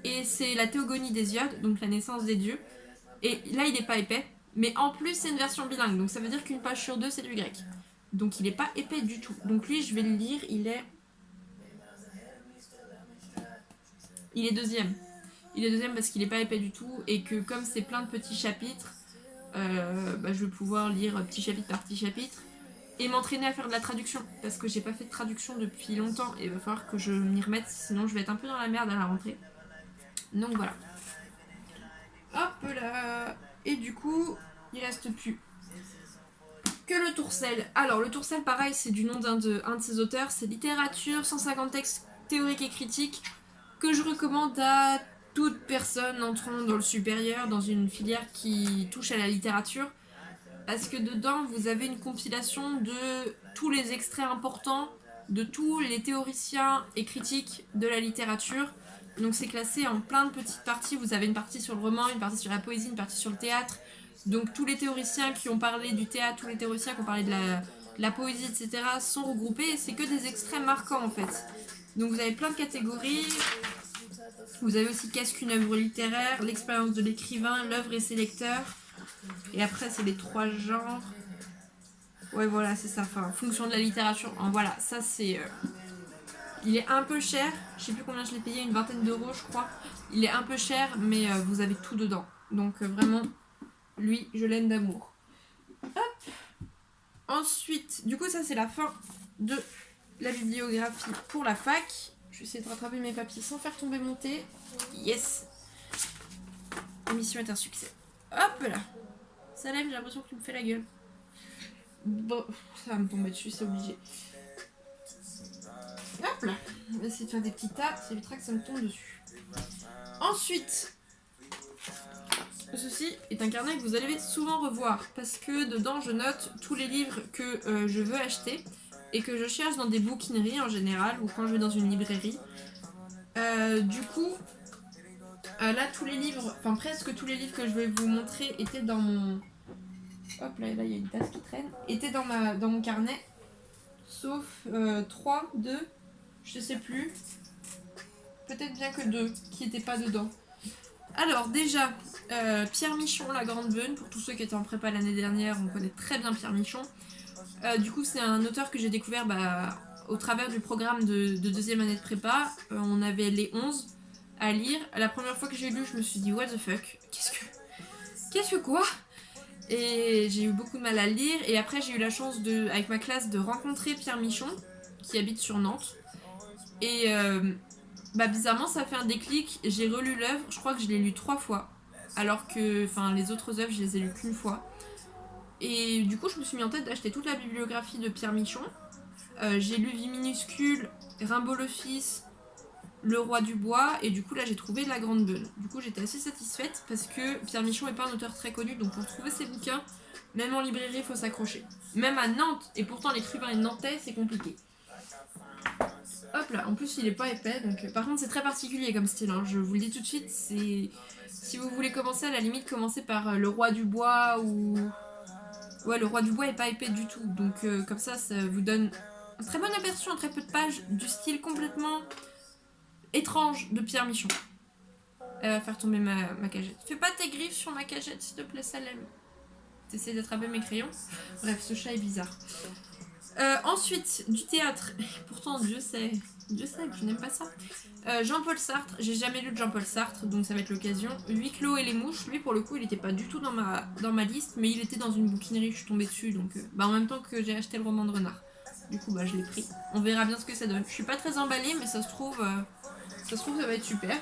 Et c'est la Théogonie d'Hésiode, donc la naissance des dieux. Et là, il est pas épais. Mais en plus, c'est une version bilingue. Donc ça veut dire qu'une page sur deux, c'est du grec. Donc il est pas épais du tout. Donc lui, je vais le lire. Il est deuxième. Il est deuxième parce qu'il est pas épais du tout. Et que comme c'est plein de petits chapitres, je vais pouvoir lire petit chapitre par petit chapitre. Et m'entraîner à faire de la traduction. Parce que j'ai pas fait de traduction depuis longtemps. Et il va falloir que je m'y remette. Sinon, je vais être un peu dans la merde à la rentrée. Donc voilà. Hop là. Et du coup, il reste plus que le Tourcel. Alors le Tourcel, pareil, c'est du nom d'un de ses auteurs. C'est littérature, 150 textes théoriques et critiques que je recommande à toute personne entrant dans le supérieur, dans une filière qui touche à la littérature. Parce que dedans, vous avez une compilation de tous les extraits importants de tous les théoriciens et critiques de la littérature. Donc c'est classé en plein de petites parties. Vous avez une partie sur le roman, une partie sur la poésie, une partie sur le théâtre. Donc tous les théoriciens qui ont parlé du théâtre, tous les théoriciens qui ont parlé de la poésie, etc. sont regroupés et c'est que des extraits marquants en fait. Donc vous avez plein de catégories. Vous avez aussi qu'est-ce qu'une œuvre littéraire, l'expérience de l'écrivain, l'œuvre et ses lecteurs. Et après c'est les 3 genres. Ouais voilà c'est ça, enfin fonction de la littérature. Voilà, ça c'est... Il est un peu cher, je sais plus combien je l'ai payé, une vingtaine d'euros je crois. Il est un peu cher mais vous avez tout dedans. Donc vraiment, lui je l'aime d'amour. Hop. Ensuite, du coup ça c'est la fin de la bibliographie pour la fac. Je vais essayer de rattraper mes papiers sans faire tomber mon thé. Yes. La mission est un succès. Hop là. Salem, j'ai l'impression que tu me fais la gueule. Bon, ça va me tomber dessus, c'est obligé. Hop là. On va essayer de faire des petits tas, ça évitera que ça me tombe dessus. Ensuite, ceci est un carnet que vous allez souvent revoir parce que dedans je note tous les livres que je veux acheter et que je cherche dans des bouquineries en général ou quand je vais dans une librairie. Du coup, là tous les livres, enfin presque tous les livres que je vais vous montrer étaient dans mon... Hop là, il y a une tasse qui traîne. Étaient dans mon carnet. Sauf 3, 2, je sais plus. Peut-être bien que 2 qui n'étaient pas dedans. Alors déjà, Pierre Michon, La Grande Beune. Pour tous ceux qui étaient en prépa l'année dernière, on connaît très bien Pierre Michon. Du coup, c'est un auteur que j'ai découvert au travers du programme de deuxième année de prépa. On avait les 11 à lire. La première fois que j'ai lu, je me suis dit what the fuck, qu'est-ce que quoi? Et j'ai eu beaucoup de mal à le lire. Et après, j'ai eu la chance avec ma classe de rencontrer Pierre Michon, qui habite sur Nantes. Et bizarrement, ça a fait un déclic. J'ai relu l'œuvre, je crois que je l'ai lu 3 fois. Alors que les autres œuvres, je les ai lues qu'une fois. Et du coup, je me suis mis en tête d'acheter toute la bibliographie de Pierre Michon. J'ai lu Vie minuscule, Rimbaud le fils, Le Roi du Bois, et du coup là j'ai trouvé La Grande Beune. Du coup j'étais assez satisfaite parce que Pierre Michon est pas un auteur très connu, donc pour trouver ses bouquins, même en librairie il faut s'accrocher. Même à Nantes, et pourtant l'écrivain est nantais, c'est compliqué. Hop là, en plus il est pas épais, donc par contre c'est très particulier comme style, hein. Je vous le dis tout de suite, c'est... Si vous voulez commencer, à la limite commencez par Le Roi du Bois ou... Ouais, Le Roi du Bois est pas épais du tout, donc comme ça vous donne un très bon aperçu en très peu de pages du style complètement étrange de Pierre Michon. Elle va faire tomber ma cagette. Fais pas tes griffes sur ma cagette, s'il te plaît, Salem. T'essaies d'attraper mes crayons. Bref, ce chat est bizarre. Ensuite, du théâtre. Pourtant, Dieu sait que je n'aime pas ça. Jean-Paul Sartre. J'ai jamais lu de Jean-Paul Sartre, donc ça va être l'occasion. Huis clos et les mouches. Lui, pour le coup, il était pas du tout dans ma liste, mais il était dans une bouquinerie, je suis tombée dessus, donc en même temps que j'ai acheté le roman de Renard. Du coup, je l'ai pris. On verra bien ce que ça donne. Je suis pas très emballée, mais ça se trouve, ça va être super.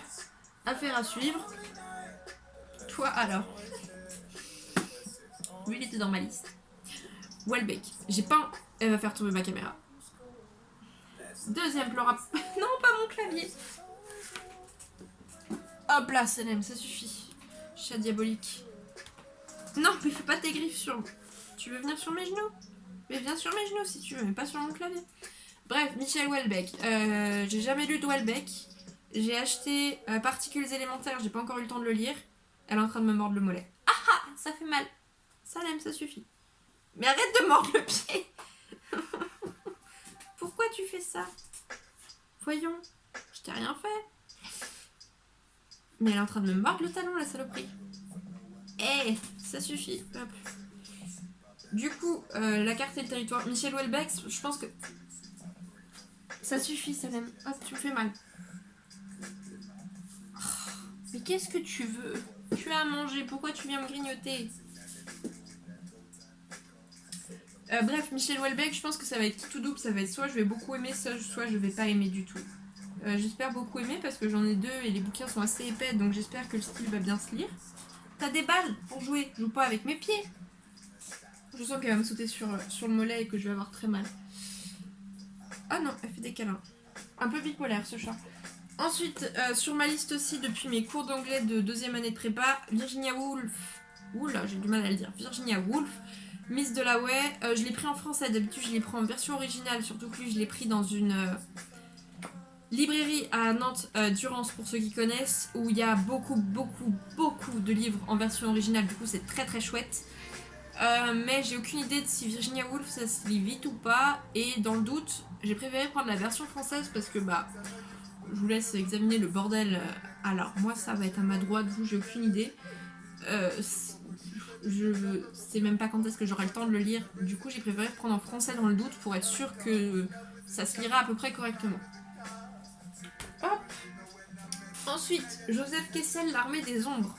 Affaire à suivre. Toi, alors. Lui, il était dans ma liste. Welbeck. J'ai pas... Elle va faire tomber ma caméra. Deuxième Flora... Non, pas mon clavier. Hop là, Salem, ça suffit. Chat diabolique. Non, mais fais pas tes griffes sur moi. Tu veux venir sur mes genoux? Mais viens sur mes genoux si tu veux, mais pas sur mon clavier. Bref, Michel Houellebecq. J'ai jamais lu de Houellebecq. J'ai acheté Particules élémentaires, j'ai pas encore eu le temps de le lire. Elle est en train de me mordre le mollet. Ah ah, ça fait mal. Salem, ça suffit. Mais arrête de mordre le pied. Pourquoi tu fais ça? Voyons, je t'ai rien fait. Mais elle est en train de me mordre le talon, la saloperie. Eh, ça suffit. Hop. Du coup, la carte et le territoire. Michel Houellebecq, je pense que... Ça suffit, Salem. Hop, tu me fais mal. Mais qu'est-ce que tu veux? Tu as à manger, pourquoi tu viens me grignoter? Bref, Michel Houellebecq, je pense que ça va être tout double. Ça va être soit je vais beaucoup aimer, soit je vais pas aimer du tout. J'espère beaucoup aimer parce que j'en ai 2 et les bouquins sont assez épais, donc j'espère que le style va bien se lire. T'as des balles pour jouer, je joue pas avec mes pieds. Je sens qu'elle va me sauter sur le mollet et que je vais avoir très mal. Ah non, elle fait des câlins. Un peu bipolaire ce chat. Ensuite, sur ma liste aussi, depuis mes cours d'anglais de 2e année de prépa, Virginia Woolf. Oula, j'ai du mal à le dire. Virginia Woolf, Miss Dalloway. Je l'ai pris en français, d'habitude je l'ai pris en version originale, surtout que lui je l'ai pris dans une librairie à Nantes, Durance pour ceux qui connaissent, où il y a beaucoup de livres en version originale, du coup c'est très très chouette. Mais j'ai aucune idée de si Virginia Woolf ça se lit vite ou pas, et dans le doute, j'ai préféré prendre la version française parce que je vous laisse examiner le bordel. Alors moi ça va être à ma droite, vous j'ai aucune idée. Je sais même pas quand est-ce que j'aurai le temps de le lire, du coup j'ai préféré prendre en français dans le doute pour être sûr que ça se lira à peu près correctement. Hop. Ensuite, Joseph Kessel, L'Armée des Ombres.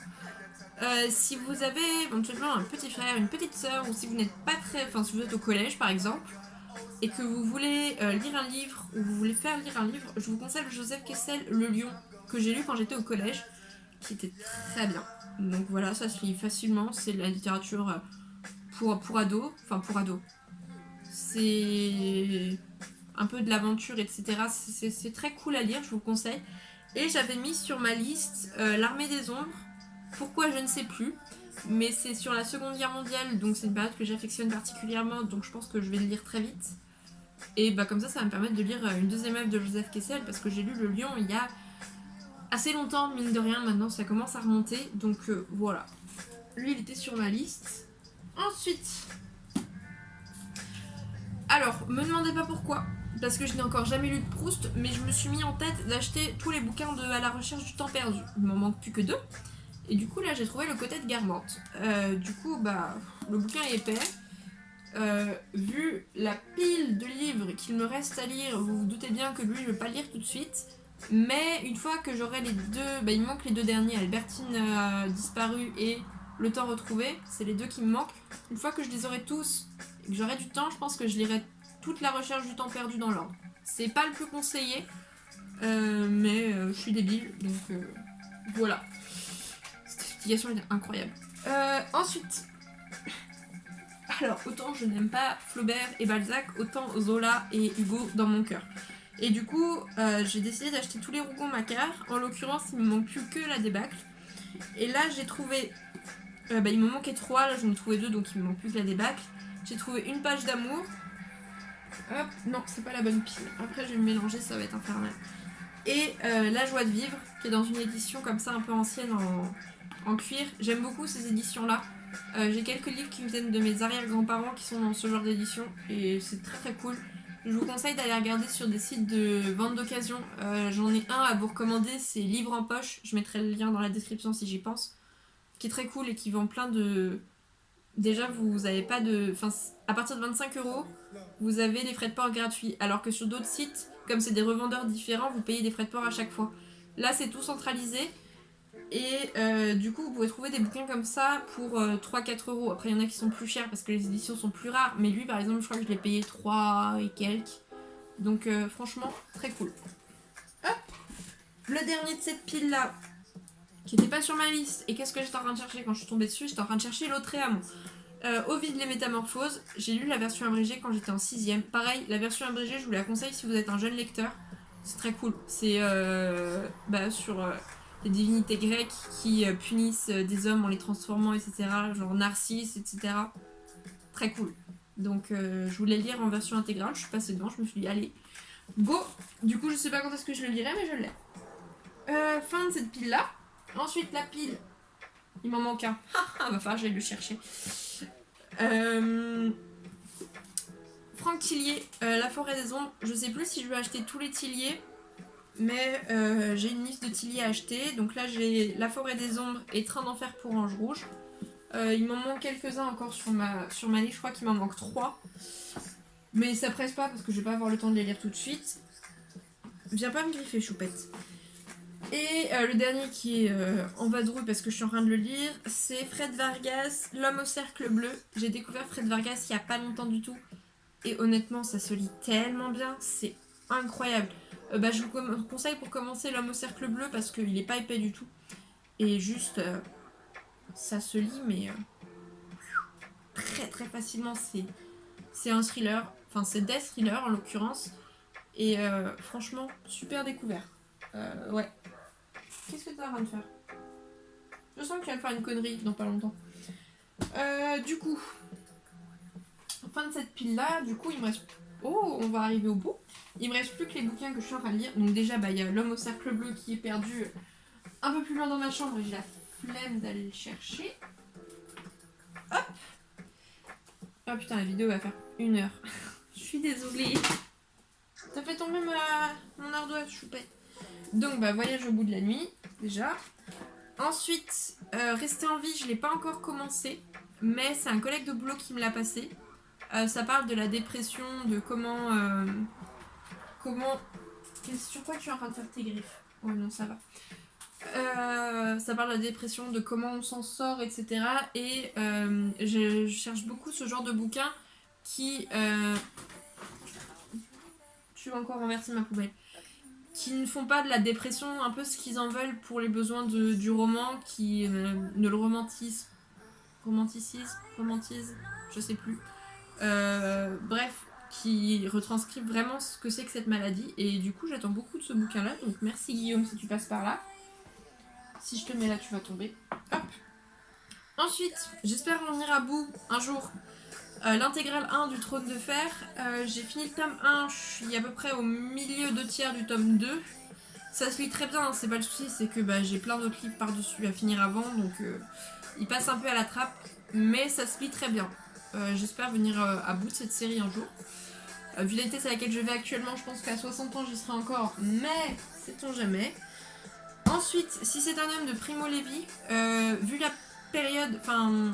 Si vous avez éventuellement un petit frère, une petite sœur, ou si vous n'êtes pas très... Enfin, si vous êtes au collège par exemple, et que vous voulez lire un livre, ou vous voulez faire lire un livre, je vous conseille Joseph Kessel, Le Lion, que j'ai lu quand j'étais au collège, qui était très bien. Donc voilà, ça se lit facilement, c'est de la littérature pour ados, enfin pour ados. C'est un peu de l'aventure, etc. C'est très cool à lire, je vous le conseille. Et j'avais mis sur ma liste L'Armée des Ombres. Pourquoi, je ne sais plus. Mais c'est sur la Seconde Guerre mondiale, donc c'est une période que j'affectionne particulièrement, donc je pense que je vais le lire très vite. Et comme ça va me permettre de lire une deuxième œuvre de Joseph Kessel, parce que j'ai lu Le Lion il y a assez longtemps, mine de rien, maintenant ça commence à remonter, donc voilà. Lui, il était sur ma liste. Ensuite... Alors, me demandez pas pourquoi, parce que je n'ai encore jamais lu de Proust, mais je me suis mis en tête d'acheter tous les bouquins de À la recherche du temps perdu. Il m'en manque plus que 2. Et du coup, là, j'ai trouvé Le Côté de Guermantes. Du coup, le bouquin est épais. Vu la pile de livres qu'il me reste à lire, vous vous doutez bien que lui, je ne vais pas le lire tout de suite. Mais une fois que j'aurai les 2... il me manque les 2 derniers, Albertine disparue et Le temps retrouvé. C'est les 2 qui me manquent. Une fois que je les aurai tous et que j'aurai du temps, je pense que je lirai toute La recherche du temps perdu dans l'ordre. C'est pas le plus conseillé, mais je suis débile, donc voilà. Cette explication est incroyable. Ensuite, alors autant je n'aime pas Flaubert et Balzac, autant Zola et Hugo dans mon cœur. Et du coup, j'ai décidé d'acheter tous les Rougon-Macquart. En l'occurrence, il me manque plus que La Débâcle. Et là, j'ai trouvé... il me manquait 3, là j'en ai trouvé 2, donc il me manque plus que La Débâcle. J'ai trouvé Une page d'amour. Hop, non, c'est pas la bonne pile. Après, je vais me mélanger, ça va être infernal. Et La joie de vivre, qui est dans une édition comme ça, un peu ancienne, en cuir. J'aime beaucoup ces éditions-là. J'ai quelques livres qui me viennent de mes arrière-grands-parents qui sont dans ce genre d'édition, et c'est très très cool. Je vous conseille d'aller regarder sur des sites de vente d'occasion. J'en ai un à vous recommander, c'est Livre en poche. Je mettrai le lien dans la description si j'y pense. Qui est très cool et qui vend plein de... Déjà, vous avez pas de... Enfin, à partir de 25€, vous avez des frais de port gratuits. Alors que sur d'autres sites, comme c'est des revendeurs différents, vous payez des frais de port à chaque fois. Là, c'est tout centralisé. Et du coup, vous pouvez trouver des bouquins comme ça pour 3-4€. Après, il y en a qui sont plus chers parce que les éditions sont plus rares. Mais lui, par exemple, je crois que je l'ai payé 3 et quelques. Donc, franchement, très cool. Hop, le dernier de cette pile-là, qui n'était pas sur ma liste. Et qu'est-ce que j'étais en train de chercher quand je suis tombée dessus? J'étais en train de chercher Lautréamont. Ovide, les Métamorphoses. J'ai lu la version abrégée quand j'étais en 6ème. Pareil, la version abrégée, je vous la conseille si vous êtes un jeune lecteur. C'est très cool. C'est sur les divinités grecques qui punissent des hommes en les transformant, etc. Genre Narcisse, etc. Très cool. Donc je voulais le lire en version intégrale. Je suis passée devant, je me suis dit allez, go. Du coup, je sais pas quand est-ce que je le lirai, mais je l'ai. Fin de cette pile-là. Ensuite, la pile... Il m'en manque un. Va falloir que j'aille le chercher. Franck Tillier, La forêt des ombres. Je sais plus si je vais acheter tous les Tillier, mais j'ai une liste de Tillier à acheter. Donc là, j'ai La forêt des ombres et Train d'enfer pour Ange Rouge. Il m'en manque quelques-uns encore sur ma liste. Je crois qu'il m'en manque 3. Mais ça presse pas parce que je vais pas avoir le temps de les lire tout de suite. Viens pas me griffer, choupette. Et le dernier qui est en vadrouille parce que je suis en train de le lire, c'est Fred Vargas, L'homme au cercle bleu. J'ai découvert Fred Vargas il y a pas longtemps du tout. Et honnêtement, ça se lit tellement bien, c'est incroyable. Je vous conseille pour commencer L'homme au cercle bleu parce qu'il est pas épais du tout. Et juste, ça se lit, mais très très facilement. C'est un thriller, enfin c'est des thrillers en l'occurrence. Et franchement, super découvert. Ouais. Qu'est-ce que t'es en train de faire? Je sens que tu vas me faire une connerie dans pas longtemps. Du coup, fin de cette pile là, du coup il me reste... Oh, on va arriver au bout. Il me reste plus que les bouquins que je suis en train de lire. Donc déjà, il y a L'homme au cercle bleu qui est perdu un peu plus loin dans ma chambre et j'ai la flemme d'aller le chercher. Hop. Oh putain, la vidéo va faire 1 heure. Je suis désolée. T'as fait tomber mon ardoise, choupette. Donc voyage au bout de la nuit, déjà. Ensuite, Rester en vie, je l'ai pas encore commencé. Mais c'est un collègue de boulot qui me l'a passé. Ça parle de la dépression, de comment... Sur quoi tu es en train de faire tes griffes? Oh non, ça va. Ça parle de la dépression, de comment on s'en sort, etc. Et je cherche beaucoup ce genre de bouquins qui... Tu vas encore renverser ma poubelle. Qui ne font pas de la dépression un peu ce qu'ils en veulent pour les besoins du roman, qui ne le romantisent, je sais plus. Bref, qui retranscrivent vraiment ce que c'est que cette maladie. Et du coup, j'attends beaucoup de ce bouquin-là. Donc merci Guillaume si tu passes par là. Si je te mets là, tu vas tomber. Hop. Ensuite, j'espère en venir à bout un jour. L'intégrale 1 du Trône de Fer. J'ai fini le tome 1, je suis à peu près au milieu 2/3 du tome 2. Ça se lit très bien, hein, c'est pas le souci, c'est que j'ai plein d'autres livres par-dessus à finir avant, donc il passe un peu à la trappe, mais ça se lit très bien. J'espère venir à bout de cette série un jour. Vu la vitesse à laquelle je vais actuellement, je pense qu'à 60 ans j'y serai encore, mais sait-on jamais. Ensuite, Si c'est un homme de Primo Levi, vu la période, enfin...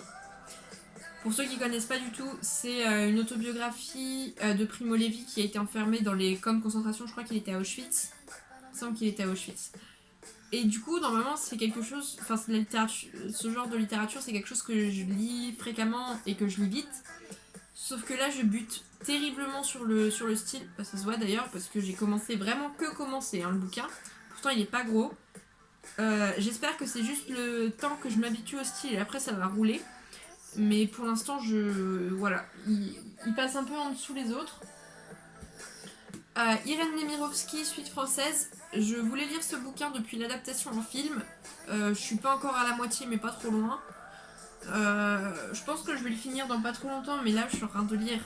Pour ceux qui connaissent pas du tout, c'est une autobiographie de Primo Levi qui a été enfermé dans les camps de concentration, je crois qu'il était à Auschwitz. Il me semble qu'il était à Auschwitz. Et du coup, normalement, c'est quelque chose, enfin, ce genre de littérature, c'est quelque chose que je lis fréquemment et que je lis vite. Sauf que là, je bute terriblement sur le style. Ça se voit d'ailleurs parce que j'ai vraiment commencé le bouquin. Pourtant, il est pas gros. J'espère que c'est juste le temps que je m'habitue au style et après, ça va rouler. Mais pour l'instant, voilà, il passe un peu en dessous les autres. Irène Nemirovsky, suite française. Je voulais lire ce bouquin depuis l'adaptation en film. Je suis pas encore à la moitié, mais pas trop loin. Je pense que je vais le finir dans pas trop longtemps, mais là, je suis en train de lire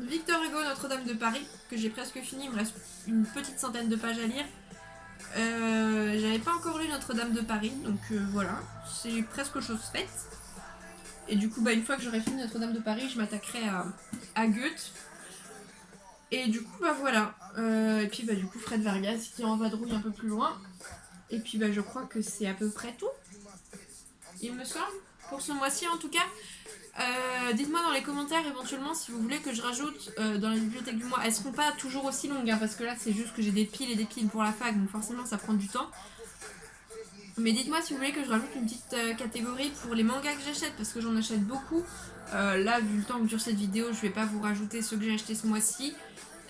Victor Hugo, Notre-Dame de Paris, que j'ai presque fini. Il me reste une petite centaine de pages à lire. J'avais pas encore lu Notre-Dame de Paris, donc voilà, c'est presque chose faite. Et du coup, une fois que j'aurai fini Notre-Dame de Paris, je m'attaquerai à Goethe. Et du coup, voilà. Et puis, du coup, Fred Vargas qui en vadrouille un peu plus loin. Et puis, je crois que c'est à peu près tout. Il me semble. Pour ce mois-ci, en tout cas. Dites-moi dans les commentaires éventuellement si vous voulez que je rajoute dans la bibliothèque du mois. Elles seront pas toujours aussi longues, parce que là, c'est juste que j'ai des piles et des piles pour la fac. Donc, forcément, ça prend du temps. Mais dites-moi si vous voulez que je rajoute une petite catégorie pour les mangas que j'achète, parce que j'en achète beaucoup. Là, vu le temps que dure cette vidéo, je vais pas vous rajouter ceux que j'ai achetés ce mois-ci.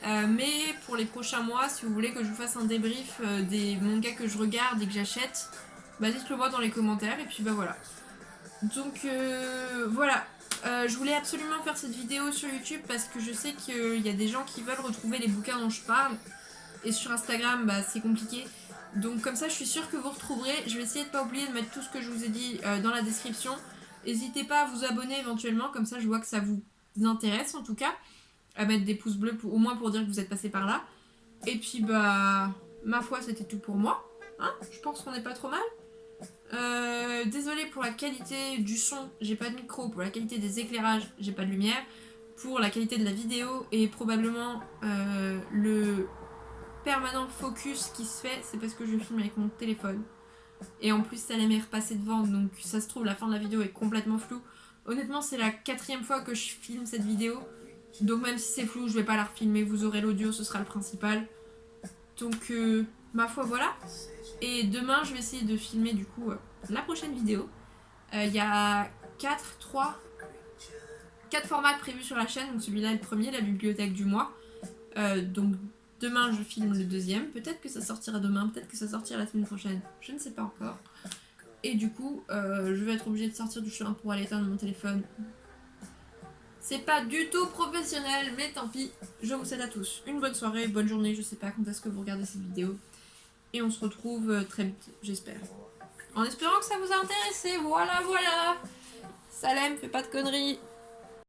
Mais pour les prochains mois, si vous voulez que je vous fasse un débrief des mangas que je regarde et que j'achète, dites-le moi dans les commentaires et puis voilà. Donc voilà, je voulais absolument faire cette vidéo sur YouTube parce que je sais qu'il y a des gens qui veulent retrouver les bouquins dont je parle. Et sur Instagram, c'est compliqué. Donc comme ça, je suis sûre que vous retrouverez. Je vais essayer de pas oublier de mettre tout ce que je vous ai dit dans la description. N'hésitez pas à vous abonner éventuellement, comme ça je vois que ça vous intéresse en tout cas. À mettre des pouces bleus au moins pour dire que vous êtes passé par là. Et puis ma foi, c'était tout pour moi. Je pense qu'on n'est pas trop mal. Désolée pour la qualité du son, j'ai pas de micro. Pour la qualité des éclairages, j'ai pas de lumière. Pour la qualité de la vidéo et probablement le permanent focus qui se fait, c'est parce que je filme avec mon téléphone. Et en plus, ça m'est repassé devant, donc ça se trouve, la fin de la vidéo est complètement floue. Honnêtement, c'est la 4e fois que je filme cette vidéo. Donc même si c'est flou, je vais pas la refilmer, vous aurez l'audio, ce sera le principal. Donc ma foi, voilà. Et demain, je vais essayer de filmer du coup la prochaine vidéo. Il y a 4 formats prévus sur la chaîne. Donc celui-là est le premier, la bibliothèque du mois. Donc Demain, je filme le deuxième. Peut-être que ça sortira demain, peut-être que ça sortira la semaine prochaine. Je ne sais pas encore. Et du coup, je vais être obligée de sortir du chemin pour aller éteindre mon téléphone. C'est pas du tout professionnel, mais tant pis. Je vous souhaite à tous une bonne soirée, bonne journée. Je sais pas quand est-ce que vous regardez cette vidéo. Et on se retrouve très vite, j'espère. En espérant que ça vous a intéressé. Voilà, voilà. Salem, fais pas de conneries.